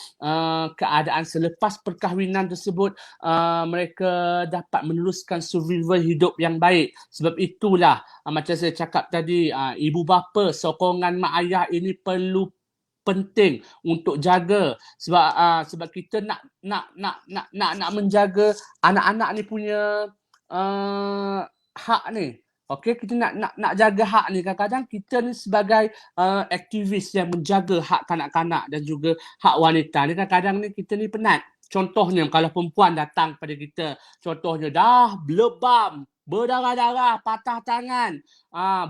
keadaan selepas perkahwinan tersebut, mereka dapat meneruskan survival hidup yang baik. Sebab itulah macam saya cakap tadi, ibu bapa, sokongan mak ayah ini perlu penting untuk jaga, sebab kita nak menjaga anak-anak ni punya hak ni. Okey, kita nak jaga hak ni. Kadang-kadang kita ni sebagai aktivis yang menjaga hak kanak-kanak dan juga hak wanita ni, kadang-kadang ni kita ni penat. Contohnya kalau perempuan datang pada kita, contohnya dah lebam, berdarah-darah, patah tangan,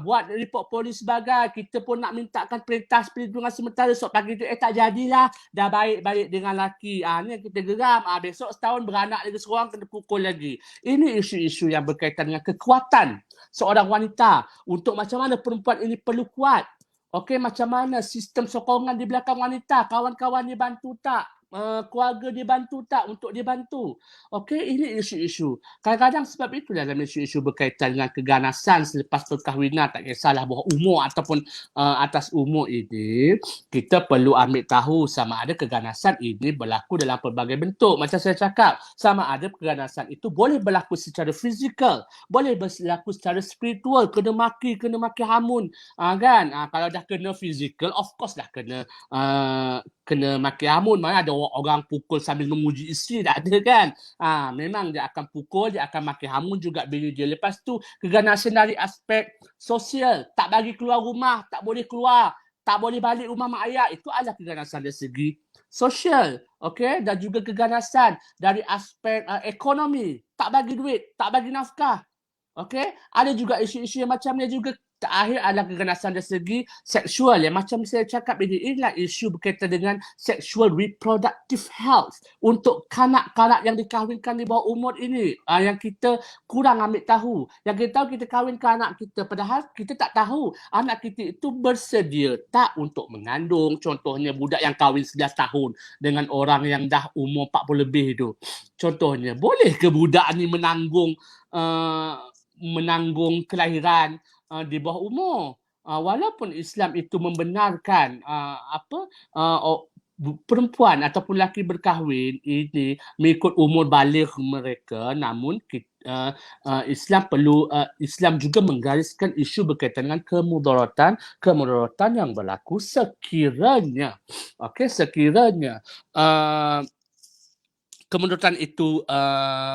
buat report polis sebagai, kita pun nak mintakan perintah perlindungan sementara, esok pagi tu tak jadilah, dah baik-baik dengan laki, ni kita geram, besok setahun beranak lagi seorang, kena pukul lagi. Ini isu-isu yang berkaitan dengan kekuatan seorang wanita, untuk macam mana perempuan ini perlu kuat. Okey, macam mana sistem sokongan di belakang wanita, kawan-kawan dia bantu tak, keluarga dia bantu tak untuk dia bantu. Okey, ini isu-isu. Kadang-kadang sebab itulah dalam isu-isu berkaitan dengan keganasan selepas perkahwinan, tak kisahlah bawah umur ataupun atas umur ini, kita perlu ambil tahu sama ada keganasan ini berlaku dalam pelbagai bentuk. Macam saya cakap, sama ada keganasan itu boleh berlaku secara fizikal, boleh berlaku secara spiritual, kena maki hamun, kan? Kalau dah kena fizikal, of course dah kena maki hamun. Mana ada orang pukul sambil memuji isteri, tak ada kan? Memang dia akan pukul, dia akan maki hamun juga bini dia. Lepas tu keganasan dari aspek sosial, tak bagi keluar rumah, tak boleh keluar, tak boleh balik rumah mak ayah, itu adalah keganasan dari segi sosial. Okey, dan juga keganasan dari aspek ekonomi, tak bagi duit, tak bagi nafkah. Okey, ada juga isu-isu yang macam ni juga. Terakhir adalah keganasan dari segi seksual yang macam saya cakap ini, inilah isu berkaitan dengan sexual reproductive health untuk kanak-kanak yang dikahwinkan di bawah umur ini, yang kita kurang ambil tahu. Yang kita tahu kita kahwinkan anak kita, padahal kita tak tahu anak kita itu bersedia tak untuk mengandung. Contohnya budak yang kahwin 11 tahun dengan orang yang dah umur 40 lebih tu. Contohnya, boleh ke budak ni menanggung kelahiran di bawah umur? Walaupun Islam itu membenarkan perempuan ataupun lelaki berkahwin ini mengikut umur baligh mereka, namun Islam juga menggariskan isu berkaitan dengan kemudaratan yang berlaku sekiranya kemudaratan itu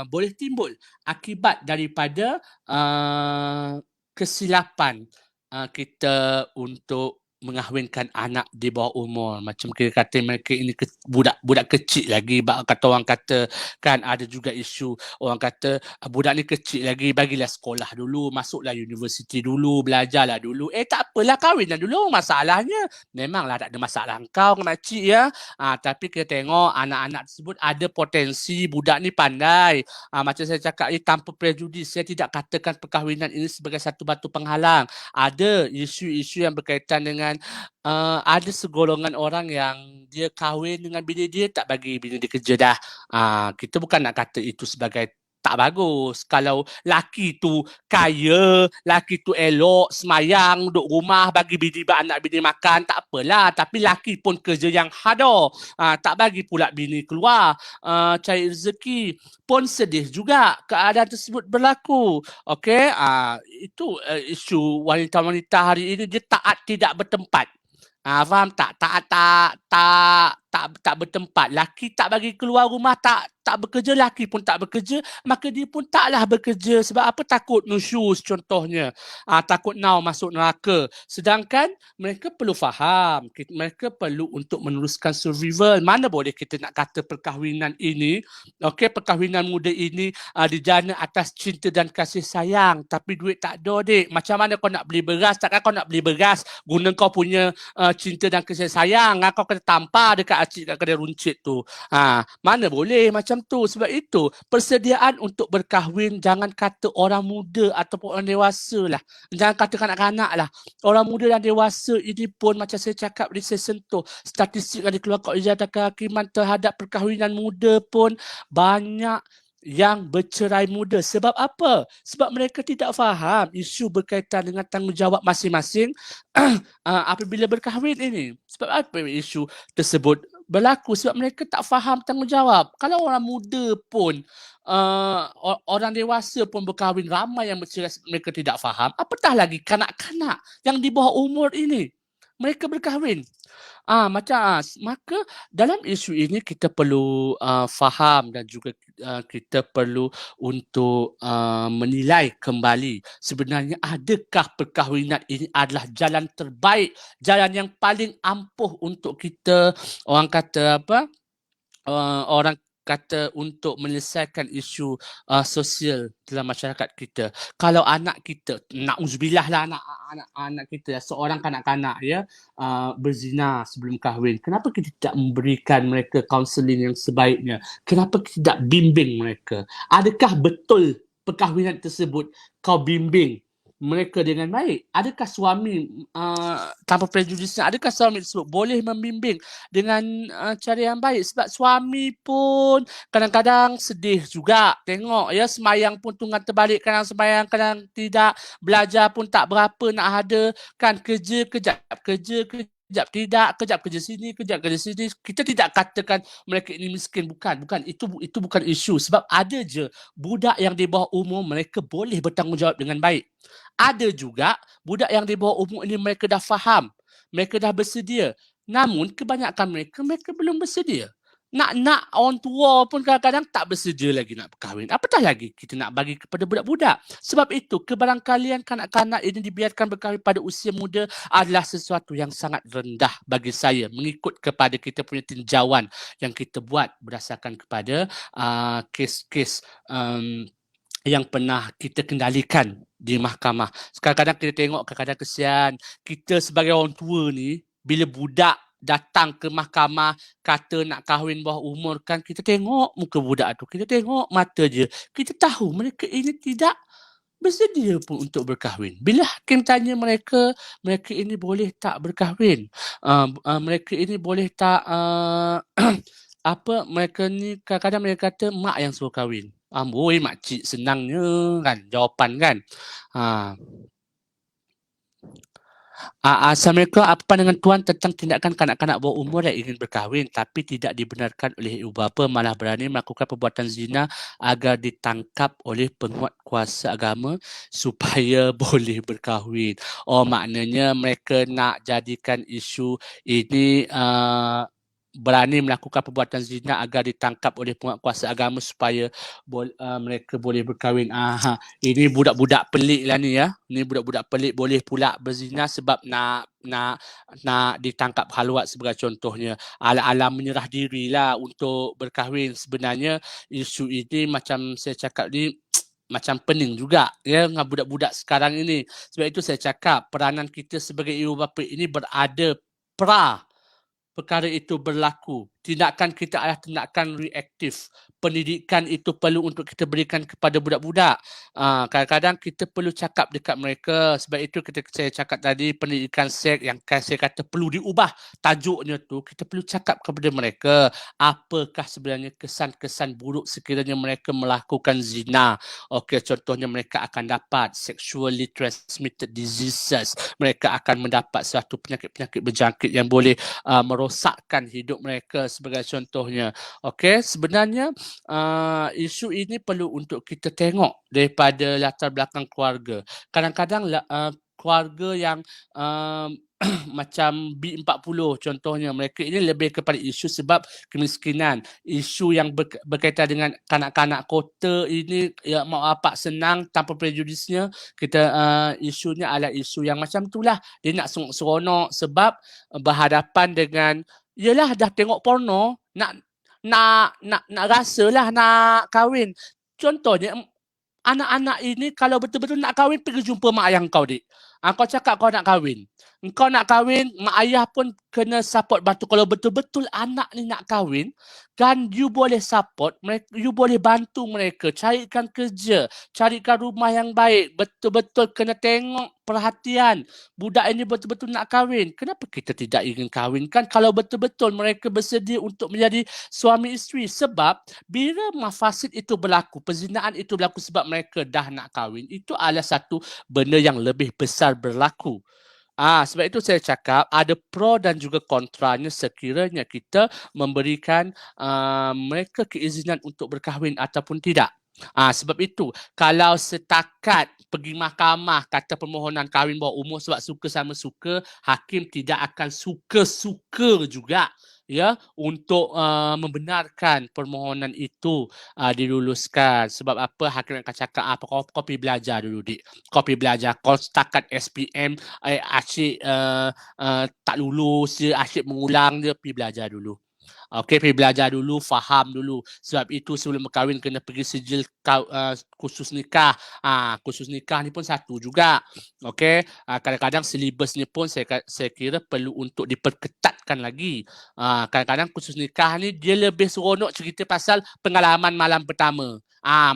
boleh timbul akibat daripada kesilapan kita untuk mengahwinkan anak di bawah umur. Macam kita kata mereka ini budak kecil lagi. Kata orang kata kan ada juga isu orang kata budak ni kecil lagi, bagilah sekolah dulu, masuklah universiti dulu, belajarlah dulu. Tak apalah, kahwinlah dulu. Masalahnya memanglah tak ada masalah kau makcik ya. Tapi kita tengok anak-anak tersebut ada potensi, budak ni pandai. Macam saya cakap ni tanpa prejudis, saya tidak katakan perkahwinan ini sebagai satu batu penghalang. Ada isu-isu yang berkaitan dengan ada segolongan orang yang dia kahwin dengan bini dia, tak bagi bini dia kerja dah. Kita bukan nak kata itu sebagai tak bagus. Kalau laki tu kaya, laki tu elok, semayang, duduk rumah, bagi bini anak bini makan, tak apalah. Tapi laki pun kerja yang hard. Tak bagi pula bini keluar cari rezeki. Pun sedih juga keadaan tersebut berlaku. Okey, itu isu wanita-wanita hari ini, dia taat tidak bertempat. Faham tak? Tak bertempat. Laki tak bagi keluar rumah, tak bekerja, laki pun tak bekerja, maka dia pun taklah bekerja. Sebab apa? Takut nusyus contohnya. Takut now masuk neraka. Sedangkan mereka perlu faham, mereka perlu untuk meneruskan survival. Mana boleh kita nak kata perkahwinan ini, perkahwinan muda ini dijana atas cinta dan kasih sayang, tapi duit tak ada, dek. Macam mana kau nak beli beras? Takkan kau nak beli beras guna kau punya cinta dan kasih sayang, kau kena tampar dekat acik kat kedai runcit tu. Mana boleh macam tu. Sebab itu persediaan untuk berkahwin, jangan kata orang muda ataupun orang dewasa lah, jangan kata kanak-kanak lah, orang muda dan dewasa ini pun macam saya cakap di saya sentuh statistik yang dikeluarkan oleh Jabatan Kehakiman terhadap perkahwinan muda pun banyak yang bercerai muda. Sebab apa? Sebab mereka tidak faham isu berkaitan dengan tanggungjawab masing-masing apabila berkahwin ini. Sebab apa isu tersebut berlaku? Sebab mereka tak faham tanggungjawab. Kalau orang muda pun, orang dewasa pun berkahwin, ramai yang bercerai, mereka tidak faham. Apatah lagi kanak-kanak yang di bawah umur ini, mereka berkahwin. Maka dalam isu ini kita perlu faham dan juga kita perlu untuk menilai kembali sebenarnya adakah perkahwinan ini adalah jalan terbaik, jalan yang paling ampuh untuk kita, orang kata apa? Orang kata untuk menyelesaikan isu sosial dalam masyarakat kita. Kalau anak kita, na'udzubillah lah, anak kita seorang kanak-kanak ya berzina sebelum kahwin, kenapa kita tidak memberikan mereka kaunseling yang sebaiknya? Kenapa kita tidak bimbing mereka? Adakah betul perkahwinan tersebut kau bimbing mereka dengan baik? Adakah suami tanpa prejudisnya, adakah suami tersebut boleh membimbing dengan cara yang baik? Sebab suami pun kadang-kadang sedih juga tengok ya, semayang pun tunggang terbalik, kadang semayang kadang tidak, belajar pun tak berapa nak ada, kan kerja kejap tidak, kejap kerja sini, kejap kerja sini. Kita tidak katakan mereka ini miskin, bukan itu bukan isu. Sebab ada je budak yang di bawah umur, mereka boleh bertanggungjawab dengan baik. Ada juga budak yang di bawah umur ini, mereka dah faham, mereka dah bersedia. Namun kebanyakan mereka belum bersedia. Nak orang tua pun kadang-kadang tak bersedia lagi nak berkahwin. Apatah lagi kita nak bagi kepada budak-budak. Sebab itu kebarangkalian kanak-kanak ini dibiarkan berkahwin pada usia muda adalah sesuatu yang sangat rendah bagi saya, mengikut kepada kita punya tinjauan yang kita buat berdasarkan kepada kes-kes yang pernah kita kendalikan di mahkamah. Kadang-kadang kita tengok, kadang-kadang kesian. Kita sebagai orang tua ni, bila budak datang ke mahkamah kata nak kahwin bawah umur kan, kita tengok muka budak tu, kita tengok mata dia. Kita tahu mereka ini tidak bersedia pun untuk berkahwin. Bila hakim tanya mereka, mereka ini boleh tak berkahwin? Mereka ini boleh tak mereka ni kadang-kadang mereka kata mak yang suruh kahwin. Amboi makcik senangnya kan jawapan kan. Assalamualaikum, apa pandangan Tuan tentang tindakan kanak-kanak bawah umur yang ingin berkahwin tapi tidak dibenarkan oleh ibu bapa, malah berani melakukan perbuatan zina agar ditangkap oleh penguat kuasa agama supaya boleh berkahwin. Oh, maknanya mereka nak jadikan isu ini berani melakukan perbuatan zina agar ditangkap oleh penguat kuasa agama supaya mereka boleh berkahwin. Ini budak-budak pelik lah ni ya. Ni budak-budak pelik boleh pula berzina sebab nak ditangkap haluat sebagai contohnya. Ala-ala menyerah diri lah untuk berkahwin. Sebenarnya isu ini macam saya cakap ni macam pening juga ya dengan budak-budak sekarang ini. Sebab itu saya cakap peranan kita sebagai ibu bapa ini berada perkara itu berlaku. Tindakan kita adalah tindakan reaktif. Pendidikan itu perlu untuk kita berikan kepada budak-budak. Kadang-kadang kita perlu cakap dekat mereka. Sebab itu saya cakap tadi pendidikan seks yang saya kata perlu diubah tajuknya tu. Kita perlu cakap kepada mereka apakah sebenarnya kesan-kesan buruk sekiranya mereka melakukan zina. Okey, contohnya mereka akan dapat sexually transmitted diseases. Mereka akan mendapat suatu penyakit-penyakit berjangkit yang boleh merosakkan hidup mereka sebagai contohnya. Okey, sebenarnya isu ini perlu untuk kita tengok daripada latar belakang keluarga. Kadang-kadang keluarga yang macam B40 contohnya, mereka ini lebih kepada isu sebab kemiskinan, isu yang berkaitan dengan kanak-kanak kota ini ya, mak bapak senang tanpa prejudisnya. Kita isunya adalah isu yang macam itulah, dia nak seronok sebab berhadapan dengan yelah dah tengok porno, nak rasalah nak kahwin. Contohnya anak-anak ini kalau betul-betul nak kahwin pergi jumpa mak ayah kau dik. Kau cakap kau nak kahwin. Engkau nak kahwin, mak ayah pun kena support bantu. Kalau betul-betul anak ni nak kahwin, kan you boleh support mereka, you boleh bantu mereka, carikan kerja, carikan rumah yang baik, betul-betul kena tengok perhatian. Budak ini betul-betul nak kahwin. Kenapa kita tidak ingin kahwinkan kalau betul-betul mereka bersedia untuk menjadi suami isteri? Sebab bila mafasid itu berlaku, perzinaan itu berlaku sebab mereka dah nak kahwin, itu adalah satu benda yang lebih besar berlaku. Sebab itu saya cakap ada pro dan juga kontranya sekiranya kita memberikan mereka keizinan untuk berkahwin ataupun tidak. Sebab itu kalau setakat pergi mahkamah kata permohonan kahwin bawah umur sebab suka sama suka, hakim tidak akan suka-suka juga ya untuk membenarkan permohonan itu diluluskan. Sebab apa? Hakim akan cakap kau pergi belajar dulu dik. Kau pergi belajar. Kau setakat SPM asyik tak lulus je, asyik mengulang je, pergi belajar dulu. Okey, pergi belajar dulu, faham dulu. Sebab itu sebelum berkahwin kena pergi sijil khusus nikah. Khusus nikah ni pun satu juga. Okey, kadang-kadang silibus ni pun saya kira perlu untuk diperketatkan lagi. Kadang-kadang khusus nikah ni dia lebih seronok cerita pasal pengalaman malam pertama.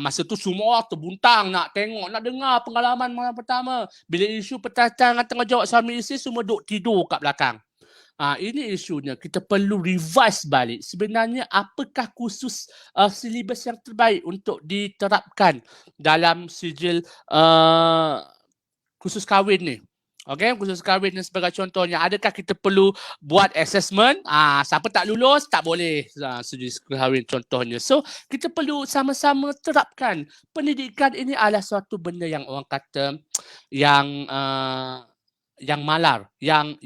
Masa tu semua terbuntang nak tengok, nak dengar pengalaman malam pertama. Bila isu pertanyaan tengahjawab suami isteri, semua duduk tidur kat belakang. Ini isunya. Kita perlu revise balik. Sebenarnya apakah khusus silibus yang terbaik untuk diterapkan dalam sijil khusus kahwin ni? Okey, khusus kahwin ni sebagai contohnya. Adakah kita perlu buat assessment? Siapa tak lulus, tak boleh sijil kahwin contohnya. So, kita perlu sama-sama terapkan. Pendidikan ini adalah suatu benda yang orang kata yang malar, yang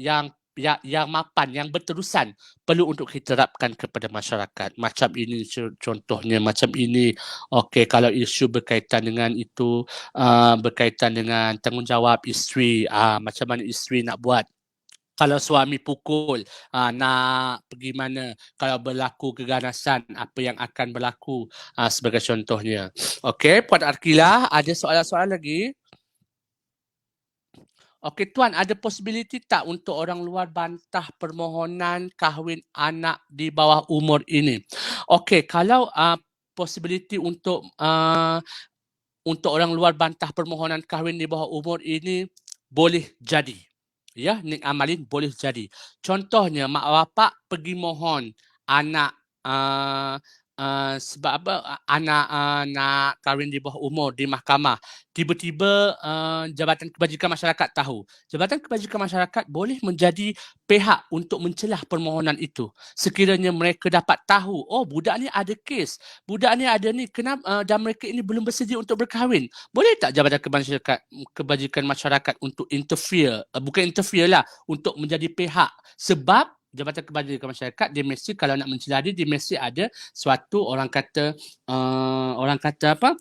mapan, yang berterusan perlu untuk kita terapkan kepada masyarakat. Macam ini contohnya, macam ini. Okey, kalau isu berkaitan dengan itu, berkaitan dengan tanggungjawab isteri, macam mana isteri nak buat Kalau suami pukul, nak pergi mana, kalau berlaku keganasan, apa yang akan berlaku, sebagai contohnya. Okey, Puan Arkila, ada soalan-soalan lagi? Okey, Tuan, ada possibility tak untuk orang luar bantah permohonan kahwin anak di bawah umur ini? Okey, kalau possibility untuk orang luar bantah permohonan kahwin di bawah umur ini boleh jadi. Ya, Nik Amalin boleh jadi. Contohnya, mak bapak pergi mohon anak sebab apa anak nak kahwin di bawah umur di mahkamah. Tiba-tiba Jabatan Kebajikan Masyarakat tahu. Jabatan Kebajikan Masyarakat boleh menjadi pihak untuk mencelah permohonan itu. Sekiranya mereka dapat tahu, oh budak ni ada kes, budak ni ada ni, kenapa dan mereka ini belum bersedia untuk berkahwin. Boleh tak Jabatan Kebajikan Masyarakat untuk interfere, bukan interfere lah, untuk menjadi pihak, sebab Jabatan Kebajikan Masyarakat dia mesti kalau nak mencela dia mesti ada suatu orang kata apa,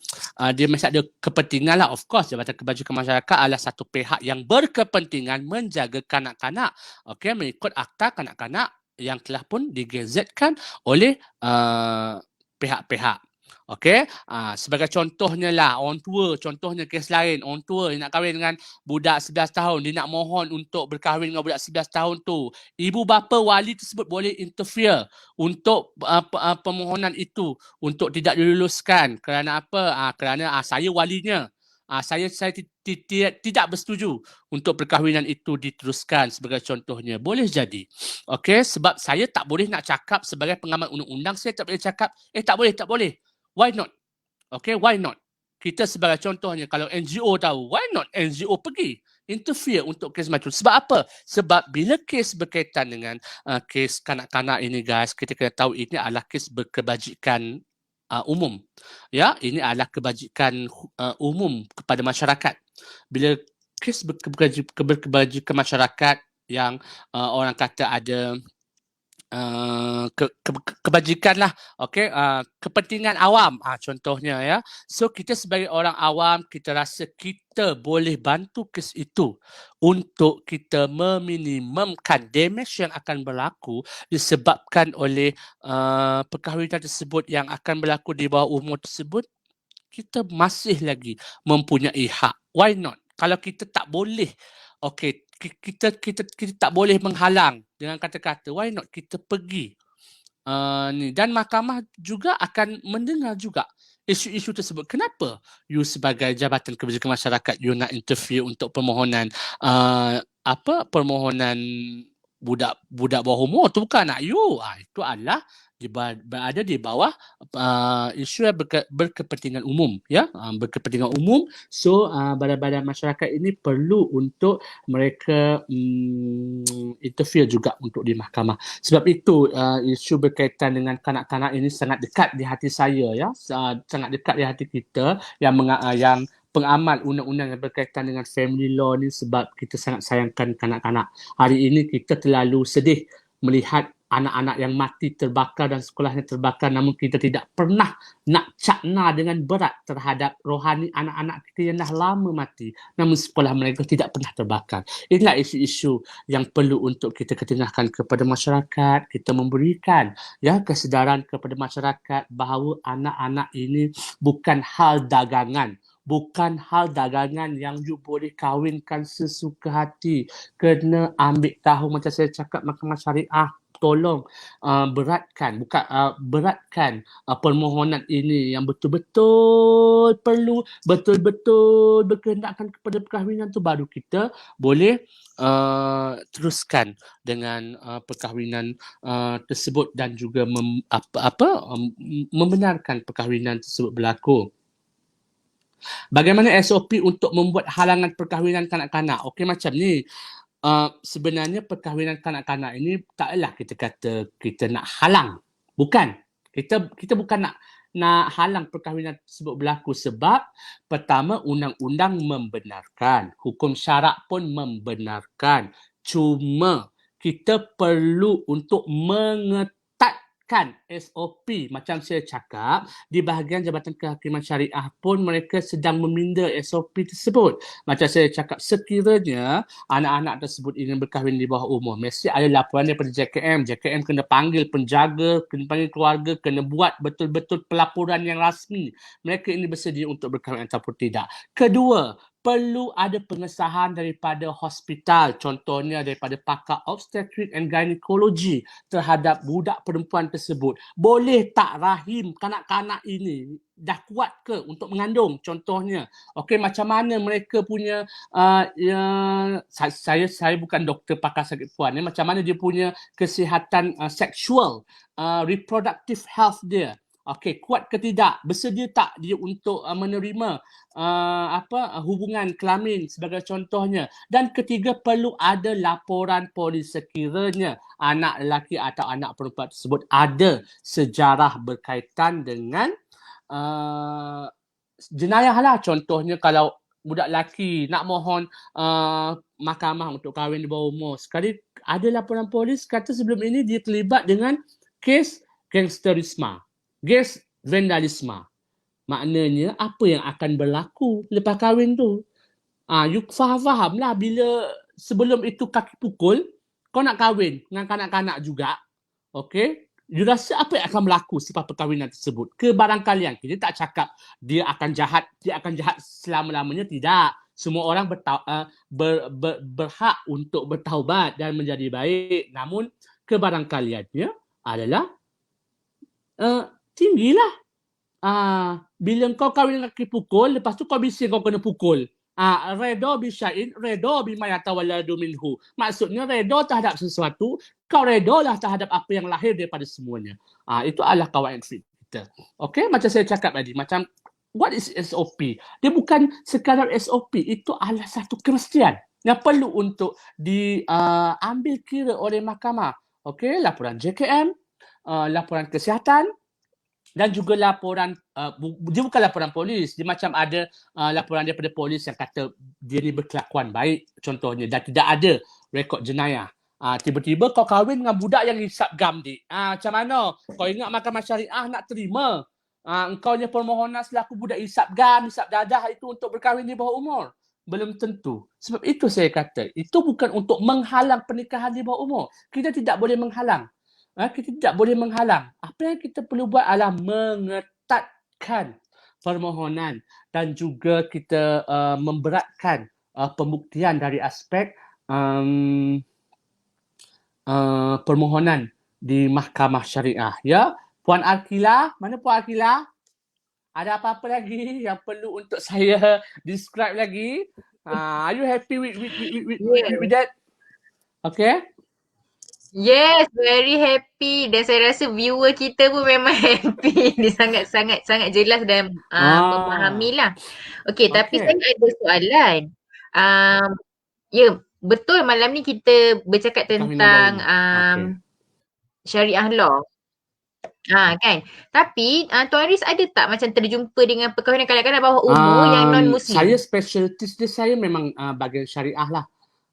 dia mesti ada kepentingan lah. Of course Jabatan Kebajikan Masyarakat adalah satu pihak yang berkepentingan menjaga kanak-kanak, okey, mengikut Akta Kanak-Kanak yang telah pun digazetkan oleh pihak-pihak. Okey, sebagai contohnya lah, orang tua, contohnya kes lain, orang tua yang nak kahwin dengan budak 11 tahun, dia nak mohon untuk berkahwin dengan budak 11 tahun tu. Ibu bapa wali tersebut boleh interfere untuk permohonan itu untuk tidak diluluskan. Kerana apa? Kerana saya walinya. Saya tidak bersetuju untuk perkahwinan itu diteruskan, sebagai contohnya. Boleh jadi. Okey, sebab saya tak boleh nak cakap sebagai pengamat undang-undang, saya tak boleh cakap, tak boleh. Why not? Okay, why not? Kita sebagai contohnya, kalau NGO tahu, why not NGO pergi interfere untuk kes macam tu? Sebab apa? Sebab bila kes berkaitan dengan kes kanak-kanak ini, guys, kita kena tahu ini adalah kes berkebajikan umum. Ya, ini adalah kebajikan umum kepada masyarakat. Bila kes berkebajikan masyarakat yang orang kata ada kebajikan lah, okey, kepentingan awam, contohnya ya. So kita sebagai orang awam, kita rasa kita boleh bantu kes itu untuk kita meminimumkan damage yang akan berlaku disebabkan oleh perkahwinan tersebut yang akan berlaku di bawah umur tersebut. Kita masih lagi mempunyai hak. Why not? Kalau kita tak boleh, okey, kita tak boleh menghalang dengan kata-kata, why not kita pergi ni, dan mahkamah juga akan mendengar juga isu-isu tersebut. Kenapa you sebagai Jabatan Kebajikan Masyarakat you nak interfere untuk permohonan permohonan budak bawah umur tu? Bukan anak you. Itu adalah berada di bawah isu yang berkepentingan umum, ya, berkepentingan umum. So badan-badan masyarakat ini perlu untuk mereka interfere juga untuk di mahkamah. Sebab itu isu berkaitan dengan kanak-kanak ini sangat dekat di hati saya, ya, sangat dekat di hati kita yang pengamal undang-undang yang berkaitan dengan family law ni, sebab kita sangat sayangkan kanak-kanak. Hari ini kita terlalu sedih melihat anak-anak yang mati terbakar dan sekolahnya terbakar, namun kita tidak pernah nak cakna dengan berat terhadap rohani anak-anak kita yang dah lama mati, namun sekolah mereka tidak pernah terbakar. Inilah isu-isu yang perlu untuk kita ketengahkan kepada masyarakat. Kita memberikan, ya, kesedaran kepada masyarakat bahawa anak-anak ini bukan hal dagangan. Bukan hal dagangan yang you boleh kahwinkan sesuka hati. Kena ambil tahu, macam saya cakap, mahkamah syariah tolong beratkan permohonan ini yang betul-betul perlu, betul-betul berkehendakkan kepada perkahwinan tu, baru kita boleh teruskan dengan perkahwinan tersebut dan juga membenarkan perkahwinan tersebut berlaku. Bagaimana SOP untuk membuat halangan perkahwinan kanak-kanak? Okey, macam ni. Sebenarnya perkahwinan kanak-kanak ini taklah kita kata kita nak halang. Bukan. Kita bukan nak halang perkahwinan tersebut berlaku, sebab pertama, undang-undang membenarkan, hukum syarak pun membenarkan. Cuma kita perlu untuk mengetatkan membuatkan SOP. Macam saya cakap, di bahagian Jabatan Kehakiman Syariah pun mereka sedang meminda SOP tersebut. Macam saya cakap, sekiranya anak-anak tersebut ingin berkahwin di bawah umur, mesti ada laporan daripada JKM. JKM kena panggil penjaga, kena panggil keluarga, kena buat betul-betul pelaporan yang rasmi. Mereka ini bersedia untuk berkahwin ataupun tidak. Kedua, perlu ada pengesahan daripada hospital, contohnya daripada pakar obstetrik and gynecology terhadap budak perempuan tersebut. Boleh tak rahim kanak-kanak ini dah kuat ke untuk mengandung, contohnya. Okey, macam mana mereka punya saya bukan doktor pakar sakit puan, macam mana dia punya kesihatan seksual, reproductive health dia. Okey, kuat ke tidak? Bersedia tak dia untuk menerima hubungan kelamin sebagai contohnya. Dan ketiga, perlu ada laporan polis sekiranya anak lelaki atau anak perempuan tersebut ada sejarah berkaitan dengan jenayah lah. Contohnya kalau budak lelaki nak mohon mahkamah untuk kahwin di bawah umur. Sekali ada laporan polis kata sebelum ini dia terlibat dengan kes gangsterisme, kes vandalisme. Maknanya apa yang akan berlaku lepas kahwin tu. You faham lah bila sebelum itu kaki pukul, kau nak kahwin dengan kanak-kanak juga. Okay? You rasa apa yang akan berlaku selepas perkahwinan tersebut? Kebarangkalian. Kita tak cakap dia akan jahat selama-lamanya. Tidak. Semua orang berhak untuk bertaubat dan menjadi baik. Namun kebarangkaliannya adalah tinggilah. Bila kau kahwin dengan kaki pukul, lepas tu kau bising kau kena pukul. Redha bisya'in, redha bima yatawalladu minhu. Maksudnya redha terhadap sesuatu, kau redha lah terhadap apa yang lahir daripada semuanya. Itu adalah kawaid kita. Okey, macam saya cakap tadi, macam what is SOP? Dia bukan sekadar SOP, itu adalah satu kemestian yang perlu untuk diambil kira oleh mahkamah. Okey, laporan JKM, laporan kesihatan, dan juga laporan, dia bukan laporan polis, dia macam ada laporan daripada polis yang kata dia ni berkelakuan baik contohnya dan tidak ada rekod jenayah. Tiba-tiba kau kahwin dengan budak yang hisap gam dik. Macam mana? Kau ingat mahkamah syariah nak terima engkau punya permohonan selaku budak hisap gam, hisap dadah itu untuk berkahwin di bawah umur? Belum tentu. Sebab itu saya kata, itu bukan untuk menghalang pernikahan di bawah umur. Kita tidak boleh menghalang. Kita tidak boleh menghalang. Apa yang kita perlu buat adalah mengetatkan permohonan dan juga kita memberatkan pembuktian dari aspek permohonan di mahkamah syariah. Ya, Puan Arkila, mana Puan Arkila? Ada apa-apa lagi yang perlu untuk saya describe lagi? Are you happy with that? Okay? Yes, very happy. Dan saya rasa viewer kita pun memang happy. Dia sangat jelas dan memahami lah. Okay, tapi saya ada soalan. Ya, betul malam ni kita bercakap tentang syariah law. Kan. Tapi Tuan Riz ada tak macam terjumpa dengan perkahwinan kanak-kanak bawah umur yang non-Muslim? Saya specialties dia saya memang bahagian syariah lah.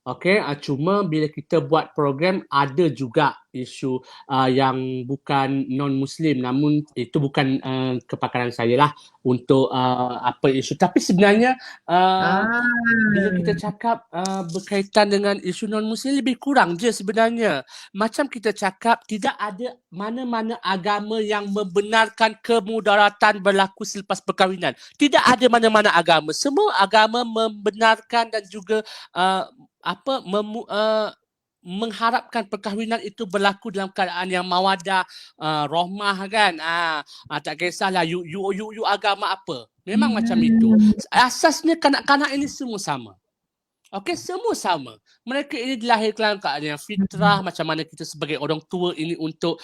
Okey, cuma bila kita buat program ada juga isu yang bukan non-Muslim, namun itu bukan kepakaran saya lah untuk apa isu. Tapi sebenarnya bila kita cakap berkaitan dengan isu non-Muslim lebih kurang je sebenarnya. Macam kita cakap tidak ada mana-mana agama yang membenarkan kemudaratan berlaku selepas perkahwinan. Tidak ada mana-mana agama. Semua agama membenarkan dan juga mengharapkan perkahwinan itu berlaku dalam keadaan yang mawadah, rahmah kan. Tak kisahlah you agama apa. Memang macam itu. Asasnya kanak-kanak ini semua sama. Okey, semua sama. Mereka ini dilahirkan keadaan yang fitrah, macam mana kita sebagai orang tua ini untuk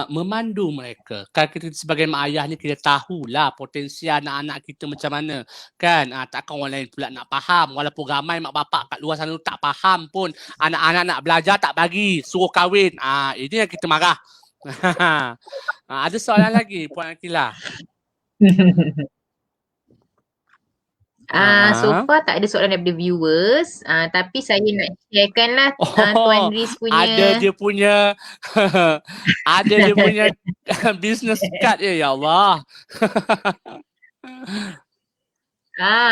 memandu mereka. Kalau kita sebagai mak ayah ni kita tahulah potensi anak-anak kita macam mana. Kan? Takkan orang lain pula nak faham. Walaupun ramai mak bapak kat luar sana tak faham pun. Anak-anak nak belajar tak bagi. Suruh kahwin. Ini yang kita marah. Ada soalan lagi Puan Akila? So Ah. far tak ada soalan daripada viewers. Tapi saya nak sharekan lah Tuan Oh, Riz ada punya. dia punya ada dia punya business card ya Allah.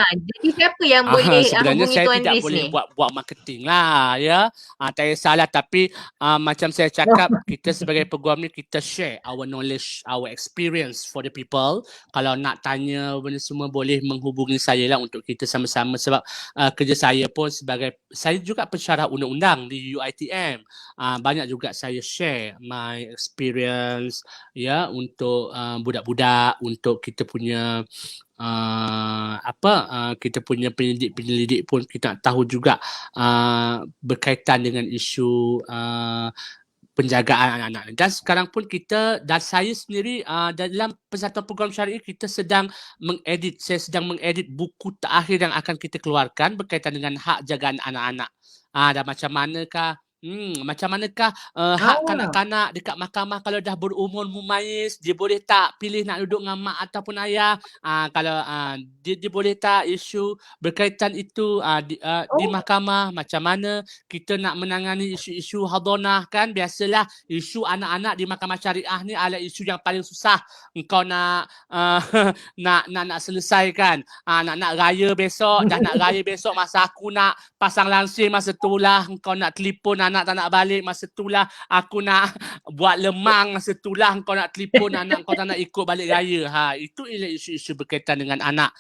Jadi siapa yang boleh Sebenarnya hubungi saya Tuan tidak Riz boleh ni? buat marketing lah ya. Tak salah tapi macam saya cakap kita sebagai peguam ni kita share our knowledge, our experience for the people. Kalau nak tanya benda semua boleh menghubungi saya lah untuk kita sama-sama sebab kerja saya pun saya juga pensyarah undang-undang di UiTM. Banyak juga saya share my experience ya untuk budak-budak, untuk kita punya kita punya penyelidik pun kita nak tahu juga berkaitan dengan isu penjagaan anak-anak. Dan sekarang pun kita dan saya sendiri dalam Persatuan Program Syariah kita saya sedang mengedit buku terakhir yang akan kita keluarkan berkaitan dengan hak jagaan anak-anak. Dan macam manakah hak kanak-kanak dekat mahkamah kalau dah berumur mumayyiz, dia boleh tak pilih nak duduk dengan mak ataupun ayah. Kalau dia boleh tak isu berkaitan itu di mahkamah, macam mana kita nak menangani isu-isu hadonah kan. Biasalah isu anak-anak di mahkamah syariah ni adalah isu yang paling susah engkau nak nak selesaikan. Nak raya besok, dah nak raya besok masa aku nak pasang langsir masa itulah engkau nak telefon anak tak nak balik, masa itulah aku nak buat lemang, masa itulah engkau nak telefon anak kau tak nak ikut balik raya. Itu ialah isu-isu berkaitan dengan anak.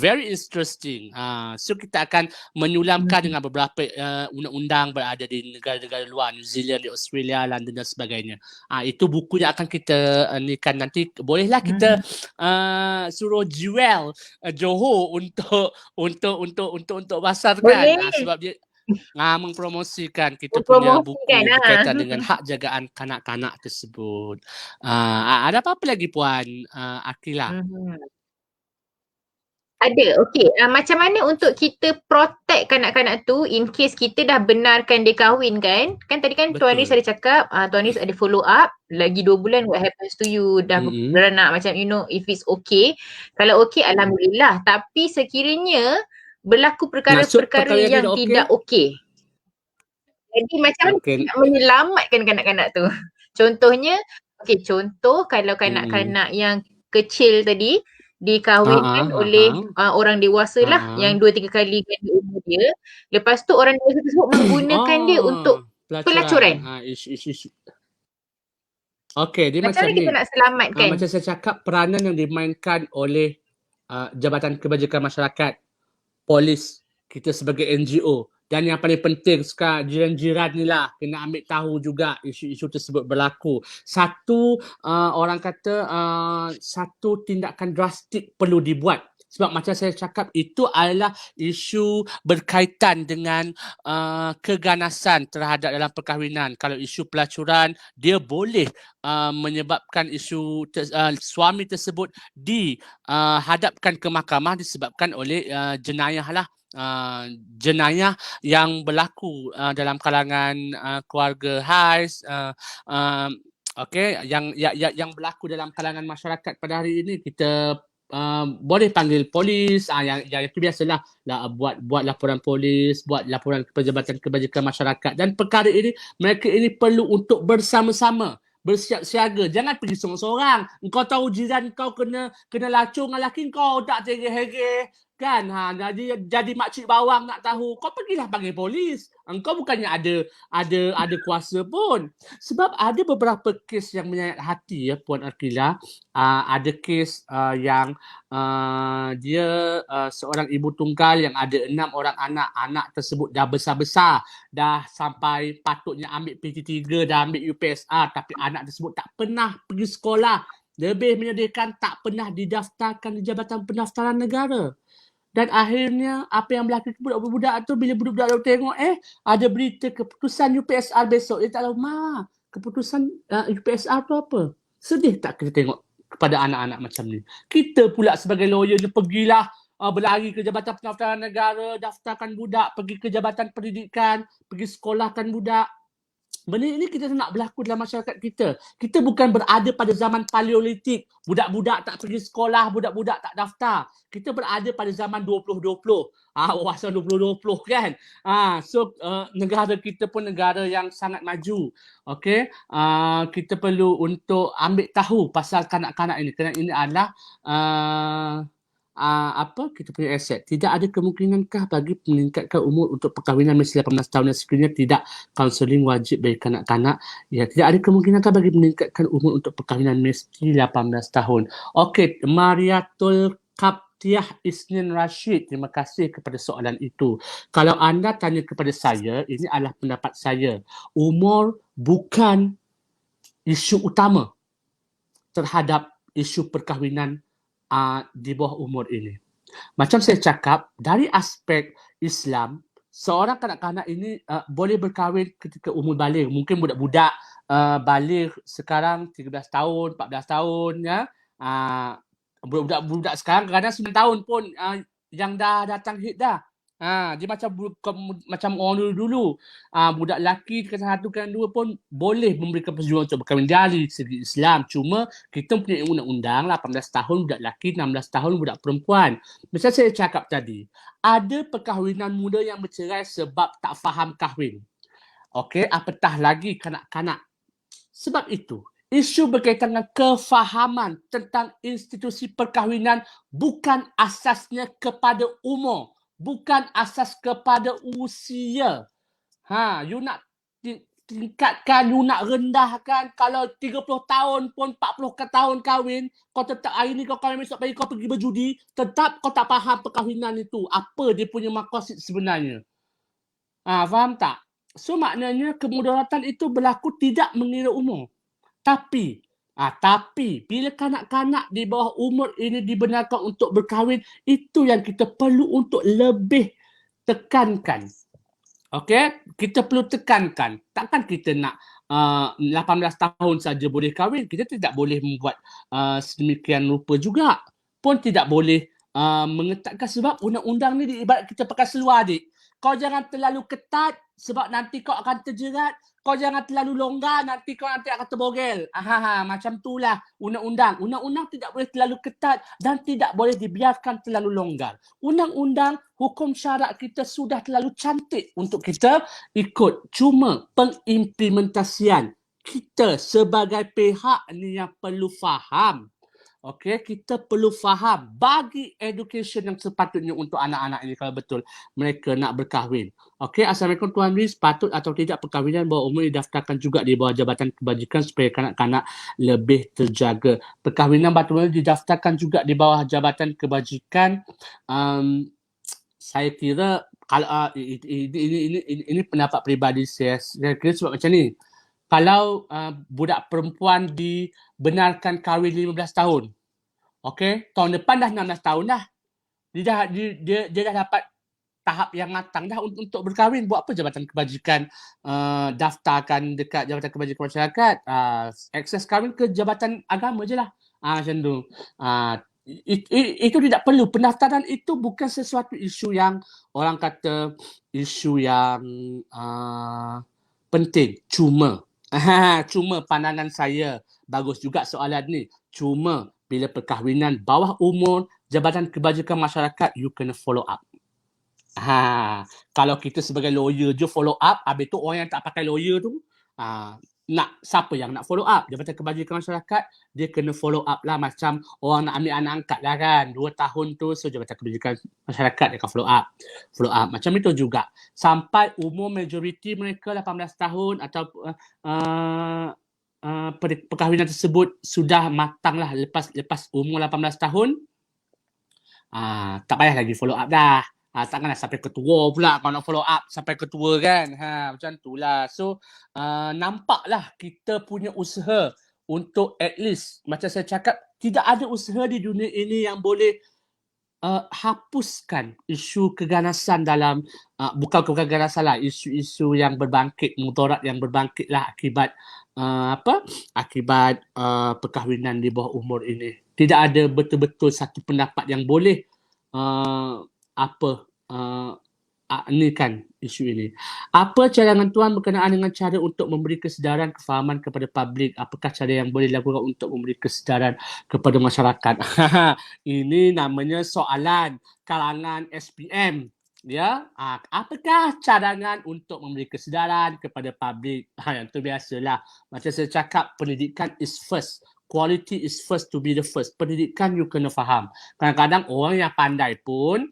Very interesting. So kita akan menyulamkan dengan beberapa undang-undang berada di negara-negara luar, New Zealand, di Australia, London dan sebagainya. Itu buku yang akan kita nikan nanti. Bolehlah kita suruh jual Johor untuk basarkan. Boleh. Sebab dia mempromosikan kita punya buku berkaitan dengan hak jagaan kanak-kanak tersebut. Ada apa-apa lagi Puan Akila? Ada, okey. Macam mana untuk kita protect kanak-kanak tu in case kita dah benarkan dia kahwin kan? Kan tadi kan Tuan Riz ada cakap, Tuan Riz ada follow up, lagi 2 bulan what happens to you, dah beranak macam if it's okay. Kalau okay, Alhamdulillah. Tapi sekiranya berlaku perkara-perkara yang tidak okay. Jadi macam mana nak menyelamatkan kanak-kanak tu? Contohnya, contoh kalau kanak-kanak yang kecil tadi dikahwinkan oleh orang dewasa lah yang 2-3 kali ganda umur dia. Lepas tu orang dewasa tersebut menggunakan dia untuk pelacuran. Dia macam mana kita nak selamatkan? Macam saya cakap, peranan yang dimainkan oleh Jabatan Kebajikan Masyarakat, polis, kita sebagai NGO. Dan yang paling penting sekarang jiran-jiran ni lah kena ambil tahu juga isu-isu tersebut berlaku. Satu tindakan drastik perlu dibuat. Sebab macam saya cakap itu adalah isu berkaitan dengan keganasan terhadap dalam perkahwinan. Kalau isu pelacuran dia boleh menyebabkan isu suami tersebut dihadapkan ke mahkamah disebabkan oleh jenayah lah. Jenayah yang berlaku dalam kalangan keluarga Hais, yang berlaku dalam kalangan masyarakat pada hari ini. Kita boleh panggil polis, yang itu biasalah buat laporan polis, buat laporan ke Jabatan Kebajikan Masyarakat. Dan perkara ini mereka ini perlu untuk bersama-sama bersiap siaga. Jangan pergi seorang-seorang. Engkau tahu jiran kau kena lacur dengan laki kau tak tergeh-geh kan. Jadi makcik bawang nak tahu, kau pergilah panggil polis. Engkau bukannya ada kuasa pun. Sebab ada beberapa kes yang menyayat hati Puan Akila. Ada kes yang dia seorang ibu tunggal yang ada 6 orang anak. Anak tersebut dah besar-besar, dah sampai patutnya ambil PT3, dah ambil UPSR, tapi anak tersebut tak pernah pergi sekolah. Lebih menyedihkan, tak pernah didaftarkan di Jabatan Pendaftaran Negara. Dan akhirnya apa yang berlaku ke budak-budak tu, bila budak-budak tu tengok ada berita keputusan UPSR besok, dia tak tahu keputusan UPSR tu apa. Sedih tak kita tengok kepada anak-anak macam ni. Kita pula sebagai lawyer ni pergilah berlari ke Jabatan Pendaftaran Negara, daftarkan budak, pergi ke Jabatan Pendidikan, pergi sekolahkan budak. Benda ini kita nak berlaku dalam masyarakat kita. Kita bukan berada pada zaman paleolitik. Budak-budak tak pergi sekolah, budak-budak tak daftar. Kita berada pada zaman 2020. Wawasan 2020 kan. So negara kita pun negara yang sangat maju. Okey. Kita perlu untuk ambil tahu pasal kanak-kanak ini. Kerana ini adalah kita punya aset. Tidak ada kemungkinankah bagi meningkatkan umur untuk perkahwinan mesti 18 tahun dan sekiranya tidak kaunseling wajib bagi kanak-kanak? Ya, tidak ada kemungkinankah bagi meningkatkan umur untuk perkahwinan mesti 18 tahun? Okey, Mariatul Kaptiah Isnin Rashid, terima kasih kepada soalan itu. Kalau anda tanya kepada saya, ini adalah pendapat saya. Umur bukan isu utama terhadap isu perkahwinan di bawah umur ini. Macam saya cakap, dari aspek Islam, seorang kanak-kanak ini boleh berkahwin ketika umur baligh. Mungkin budak-budak baligh sekarang 13 tahun, 14 tahun. Ya. Budak-budak sekarang kadang 9 tahun pun yang dah datang hid dah. Dia macam orang dulu. Budak lelaki tingkatan 1, tingkatan 2 pun boleh memberikan persetujuan untuk berkahwin dari segi Islam. Cuma kita punya undang-undang 18 tahun budak lelaki, 16 tahun budak perempuan. Macam saya cakap tadi, ada perkahwinan muda yang bercerai sebab tak faham kahwin. Okey, apatah lagi kanak-kanak. Sebab itu, isu berkaitan dengan kefahaman tentang institusi perkahwinan bukan asasnya kepada umur. Bukan asas kepada usia. You nak tingkatkan, you nak rendahkan. Kalau 30 tahun pun 40 tahun kahwin, kau tetap hari ni kau kahwin, besok pagi kau pergi berjudi, tetap kau tak faham perkahwinan itu. Apa dia punya maqasid sebenarnya. Faham tak? So maknanya kemudaratan itu berlaku tidak mengira umur. Tapi bila kanak-kanak di bawah umur ini dibenarkan untuk berkahwin, itu yang kita perlu untuk lebih tekankan. Okey, kita perlu tekankan. Takkan kita nak 18 tahun saja boleh kahwin. Kita tidak boleh membuat sedemikian rupa juga. Pun tidak boleh mengetatkan sebab undang-undang ni diibarat kita pakai seluar, adik. Kau jangan terlalu ketat sebab nanti kau akan terjerat. Kau jangan terlalu longgar, nanti kau akan terbogel. Macam itulah undang-undang. Undang-undang tidak boleh terlalu ketat dan tidak boleh dibiarkan terlalu longgar. Undang-undang, hukum syarak kita sudah terlalu cantik untuk kita ikut. Cuma pengimplementasian kita sebagai pihak ni yang perlu faham. Okey, kita perlu faham bagi education yang sepatutnya untuk anak-anak ini kalau betul mereka nak berkahwin. Okey, Assalamualaikum Tuan Lee, patut atau tidak perkahwinan bawah umur didaftarkan juga di bawah Jabatan Kebajikan supaya kanak-kanak lebih terjaga. Perkahwinan bawah umur didaftarkan juga di bawah Jabatan Kebajikan. Saya kira kalau ini pendapat peribadi saya kira sebab macam ni. Kalau budak perempuan dibenarkan kahwin 15 tahun. Okey, tahun depan dah 16 tahun dah. Dia dah dapat tahap yang matang dah untuk berkahwin. Buat apa Jabatan Kebajikan daftarkan dekat Jabatan Kebajikan Masyarakat? Akses kahwin ke Jabatan Agama je lah. Macam tu. Itu tidak perlu. Pendaftaran itu bukan sesuatu isu yang orang kata isu yang penting. Cuma pandangan saya, bagus juga soalan ni. Cuma bila perkahwinan bawah umur, Jabatan Kebajikan Masyarakat, you kena follow up. Kalau kita sebagai lawyer je follow up, habis tu orang yang tak pakai lawyer tu, siapa yang nak follow up? Jabatan Kebajikan Masyarakat, dia kena follow up lah macam orang nak ambil anak angkat lah kan. 2 tahun tu, so Jabatan Kebajikan Masyarakat dia akan follow up. Macam itu juga. Sampai umur majoriti mereka 18 tahun atau perkahwinan tersebut sudah matang lah lepas umur 18 tahun, tak payah lagi follow up dah. Takkanlah sampai ketua pula kalau nak follow up sampai ketua kan. Macam itulah. So nampaklah kita punya usaha untuk at least, macam saya cakap, tidak ada usaha di dunia ini yang boleh hapuskan isu keganasan dalam bukan keganasan lah, isu-isu yang berbangkit, mudarat yang berbangkit lah akibat akibat perkahwinan di bawah umur ini. Tidak ada betul-betul satu pendapat yang boleh ni kan isu ini. Apa cadangan Tuan berkenaan dengan cara untuk memberi kesedaran kefahaman kepada publik? Apakah cara yang boleh dilakukan untuk memberi kesedaran kepada masyarakat? Ini namanya soalan kalangan SPM. Ya, apakah cadangan untuk memberi kesedaran kepada publik? Yang tu biasalah. Macam saya cakap, pendidikan is first. Quality is first to be the first. Pendidikan you kena faham. Kadang-kadang orang yang pandai pun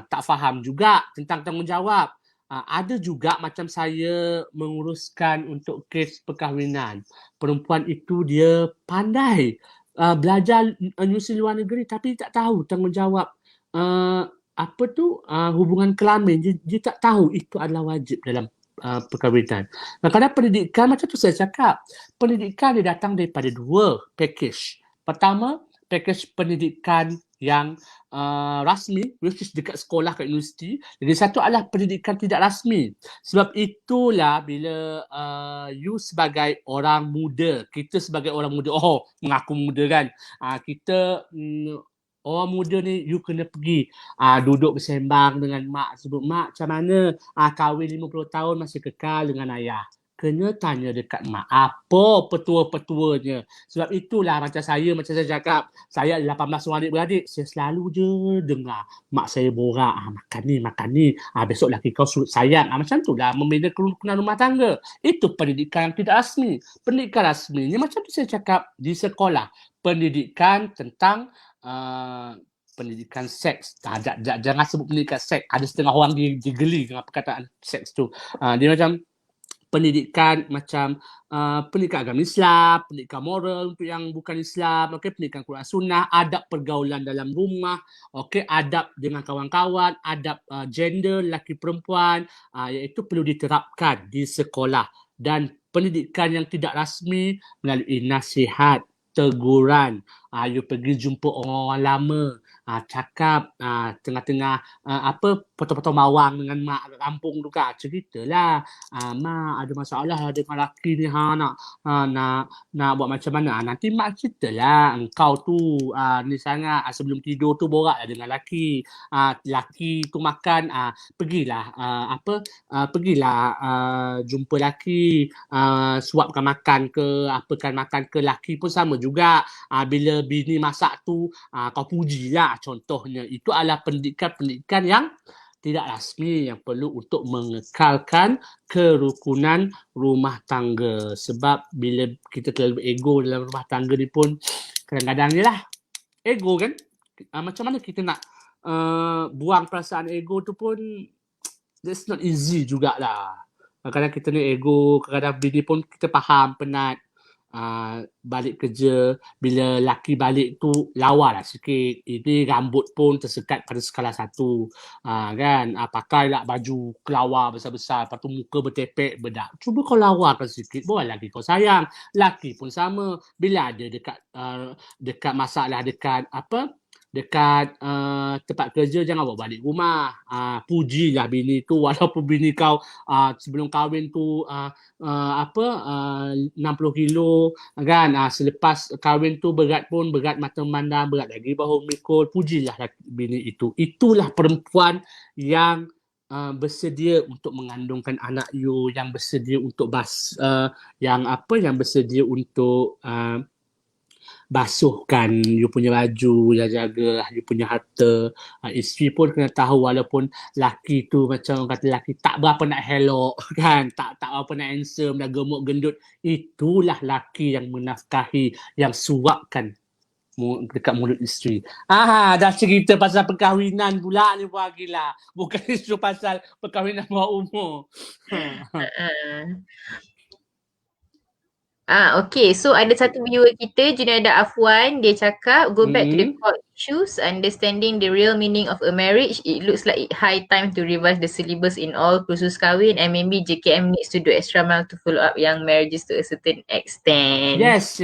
tak faham juga tentang tanggungjawab. Ada juga macam saya menguruskan untuk kes perkahwinan. Perempuan itu dia pandai belajar universiti luar negeri tapi tak tahu tanggungjawab hubungan kelamin. Dia tak tahu itu adalah wajib dalam perkahwinan. Kadang-kadang pendidikan, macam tu saya cakap, pendidikan dia datang daripada dua package. Pertama, package pendidikan yang rasmi, which is dekat sekolah kat universiti. Jadi satu adalah pendidikan tidak rasmi. Sebab itulah bila you sebagai orang muda, kita sebagai orang muda, mengaku muda kan, kita orang muda ni you kena pergi duduk bersembang dengan mak, sebut mak macam mana kahwin 50 tahun masih kekal dengan ayah. Kena tanya dekat mak apa petua-petuanya. Sebab itulah macam saya cakap, saya ada 18 orang adik-beradik, saya selalu je dengar mak saya borak, makan ni, besok laki kau suruh sayang. Macam tu lah membina kerukunan rumah tangga. Itu pendidikan yang tidak rasmi. Pendidikan rasmi ni macam tu saya cakap di sekolah. Pendidikan tentang pendidikan seks. Jangan sebut pendidikan seks. Ada setengah orang dia geli dengan perkataan seks tu. Dia macam pendidikan macam pendidikan agama Islam, pendidikan moral untuk yang bukan Islam, pendidikan Quran Sunnah, adab pergaulan dalam rumah, adab dengan kawan-kawan, adab gender lelaki perempuan, iaitu perlu diterapkan di sekolah. Dan pendidikan yang tidak rasmi melalui nasihat, teguran, you pergi jumpa orang-orang lama, cakap tengah-tengah potong-potong bawang dengan mak kat kampung tu kan, ceritalah, mak ada masalah dengan laki ni, nak buat macam mana. Nanti mak ceritalah, engkau tu ni sangat, sebelum tidur tu boraklah dengan laki, laki tu makan, pergilah jumpa laki, suapkan makan ke, apakan makan ke. Laki pun sama juga, bila bini masak tu kau pujilah contohnya. Itu adalah pendidikan yang tidak rasmi yang perlu untuk mengekalkan kerukunan rumah tangga. Sebab bila kita terlalu ego dalam rumah tangga ni pun kadang-kadang ni lah ego kan, macam mana kita nak buang perasaan ego tu pun that's not easy jugalah. Kadang-kadang kita ni ego, kadang-kadang bini pun kita faham penat, balik kerja, bila laki balik tu lawa lah sikit, ini rambut pun tersekat pada skala 1, kan, pakailah baju kelawar besar-besar, lepas tu muka bertepek bedak, cuba kau lawarkan sikit, buat lagi kau sayang. Laki pun sama, bila ada dekat masalah dekat tempat kerja, jangan bawa balik rumah. Pujilah bini tu, walaupun bini kau sebelum kahwin tu 60 kilo kan, selepas kahwin tu berat mata memandang, berat lagi bahu memikul. Pujilah bini itu. Itulah perempuan yang bersedia untuk mengandungkan anak you, yang bersedia untuk yang bersedia untuk basuhkan you punya baju, jaga you punya harta. Isteri pun kena tahu, walaupun laki tu macam orang kata laki tak berapa nak helok kan, tak berapa nak handsome, dah gemuk gendut, itulah laki yang menafkahi, yang suapkan dekat mulut isteri. Dah cerita pasal perkahwinan pula ni Puan Aqilah. Bukan isu pasal perkahwinan bawah umur. Okay, so ada satu viewer kita, Junaida Afwan, dia cakap go back to the core issues, understanding the real meaning of a marriage. It looks like high time to revise the syllabus in all kursus kahwin, and maybe JKM needs to do extra mile to follow up young marriages to a certain extent. Yes.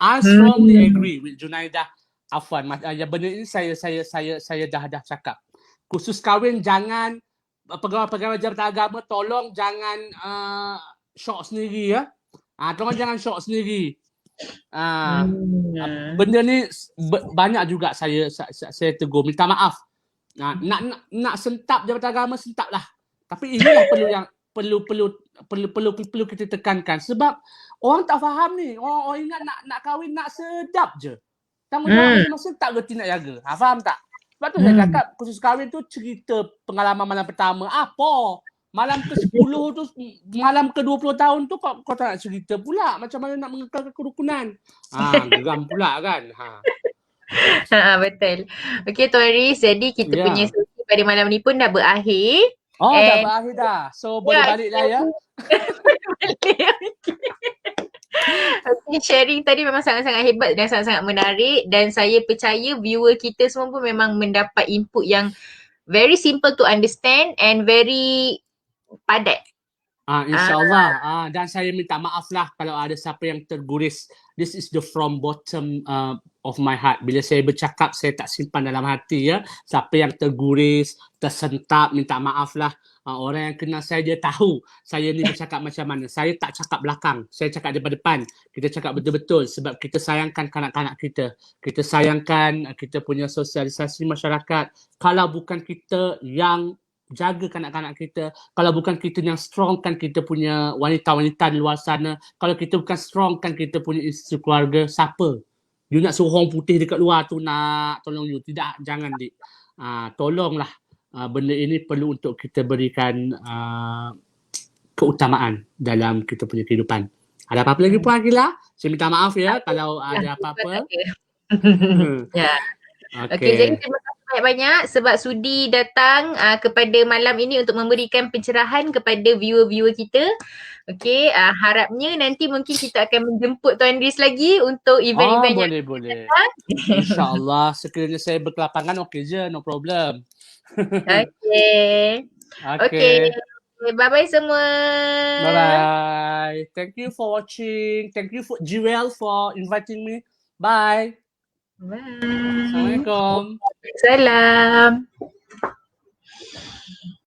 I strongly agree with Junaida Afwan. Benda ini saya dah cakap. Kursus kahwin jangan, pegawai-pegawai Jabatan Agama tolong jangan shock sendiri ya. Tolong jangan shock sendiri. Benda ni banyak juga saya tegur, minta maaf. Nak sentap Jabatan Agama, sentap lah. Tapi inilah perlu kita tekankan sebab orang tak faham ni. Orang ingat nak kahwin nak sedap je. Tanggungjawab masing-masing tak reti nak jaga. Faham tak? Sebab tu saya cakap khusus kahwin tu cerita pengalaman malam pertama. Apa? Malam ke-10 tu, malam ke-20 tahun tu kau tak nak cerita pula macam mana nak mengekalkan kerukunan. Geram pula kan. Betul. Okey Tuan Riz, jadi kita punya sesi pada malam ni pun dah berakhir. Dah berakhir dah. So boleh balik dah ya. Okay, sharing tadi memang sangat-sangat hebat dan sangat-sangat menarik dan saya percaya viewer kita semua pun memang mendapat input yang very simple to understand and very padat. InsyaAllah. Dan saya minta maaf lah kalau ada siapa yang terguris. This is the from bottom of my heart. Bila saya bercakap, saya tak simpan dalam hati ya. Siapa yang terguris, tersentak, minta maaf lah. Orang yang kenal saya dia tahu saya ni bercakap macam mana. Saya tak cakap belakang. Saya cakap depan-depan. Kita cakap betul-betul sebab kita sayangkan kanak-kanak kita. Kita sayangkan kita punya sosialisasi masyarakat. Kalau bukan kita yang jaga kanak-kanak kita, kalau bukan kita yang strongkan kita punya wanita-wanita di luar sana, kalau kita bukan strongkan kita punya isteri keluarga, siapa? You nak suruh orang putih dekat luar tu nak tolong you? Tidak, jangan dik. Tolonglah, benda ini perlu untuk kita berikan keutamaan dalam kita punya kehidupan. Ada apa-apa lagi Puan Akila? Saya minta maaf ya kalau ada apa-apa. Ya. Okay, jadi terima kasih banyak-banyak sebab sudi datang kepada malam ini untuk memberikan pencerahan kepada viewer-viewer kita. Okay, harapnya nanti mungkin kita akan menjemput Tuan Riz lagi untuk event-event yang boleh. InsyaAllah sekiranya saya berkelapangan okey je, no problem. Okay. Bye-bye semua. Bye-bye. Thank you for watching. Thank you for Jewel for inviting me. Bye. Bye. Assalamualaikum. Salam.